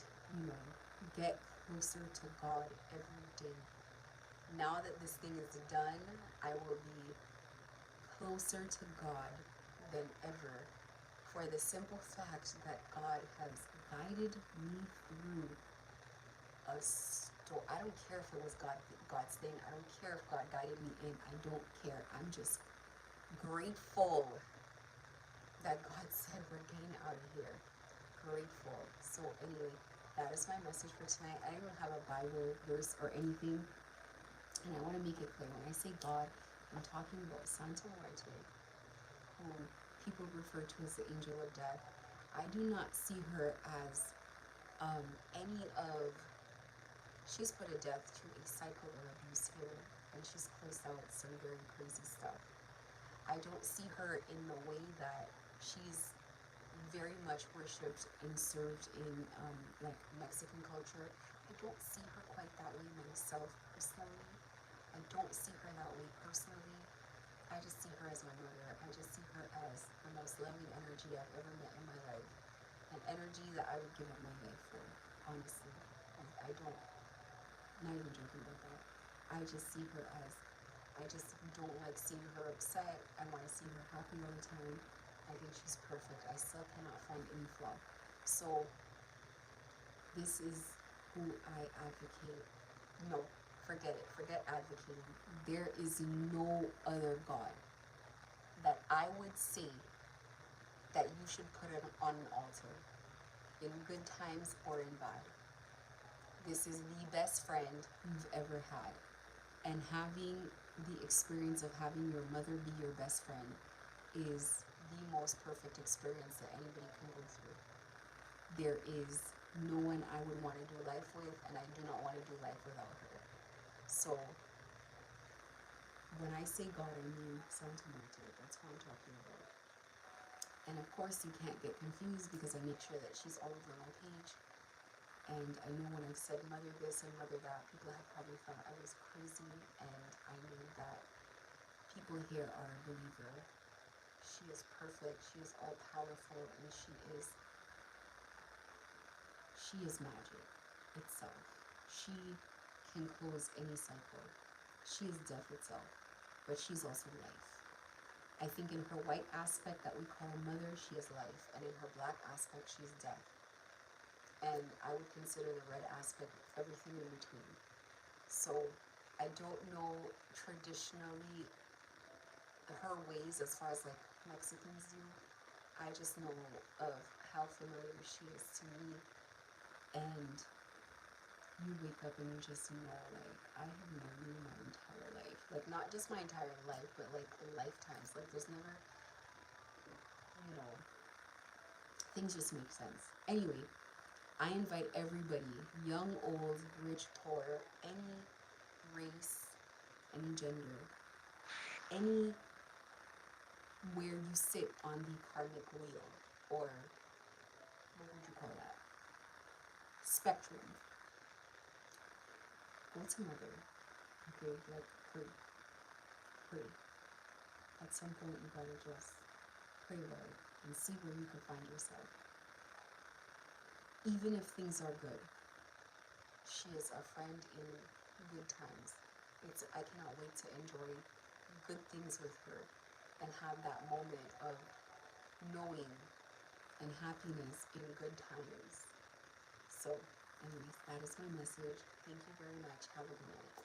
S1: get closer to God every day. Now that this thing is done, I will be closer to God than ever, for the simple fact that God has guided me through a story. I don't care if it was God's thing. I don't care if God guided me in. I don't care. I'm just grateful that God said we're getting out of here. Grateful. So anyway, that is my message for tonight. I don't have a Bible verse or anything, and I want to make it clear. When I say God, I'm talking about Santa Muerte, who people refer to as the angel of death. I do not see her as any of. She's put a death to a cycle of abuse here, and she's closed out some very crazy stuff. I don't see her in the way that she's very much worshipped and served in like Mexican culture. I don't see her quite that way myself personally. I don't see her that way personally. I just see her as my mother. I just see her as the most loving energy I've ever met in my life. An energy that I would give up my life for, honestly. I don't, not even joking about that. I just see her as, I just don't like seeing her upset. I want to see her happy all the time. I think she's perfect. I still cannot find any flaw. So, this is who I advocate. No, forget it. Forget advocating. There is no other God that I would say that you should put it on an altar, in good times or in bad. This is the best friend you've ever had. And having the experience of having your mother be your best friend is the most perfect experience that anybody can go through. There is no one I would want to do life with, and I do not want to do life without her. So, when I say God, I mean Santa Muerte. That's what I'm talking about. And of course, you can't get confused because I make sure that she's all over my page. And I know when I've said mother this and mother that, people have probably thought I was crazy. And I know that people here are a believer. She is perfect. She is all powerful, and she is magic itself. She can close any cycle. She is death itself, but she's also life. I think in her white aspect that we call mother, she is life, and in her black aspect, she is death. And I would consider the red aspect everything in between. So I don't know traditionally her ways as far as like Mexicans do. I just know of how familiar she is to me, and you wake up and you just know, like, I have known you my entire life. Like, not just my entire life, but like lifetimes. Like, there's never, things just make sense. Anyway, I invite everybody, young, old, rich, poor, any race, any gender, any where you sit on the karmic wheel, or what would you call that? Spectrum. Go to mother. Okay, like pray. At some point you gotta just pray, Lord, and see where you can find yourself. Even if things are good, she is a friend in good times. I cannot wait to enjoy good things with her and have that moment of knowing and happiness in good times. So, anyways, that is my message. Thank you very much. Have a good night.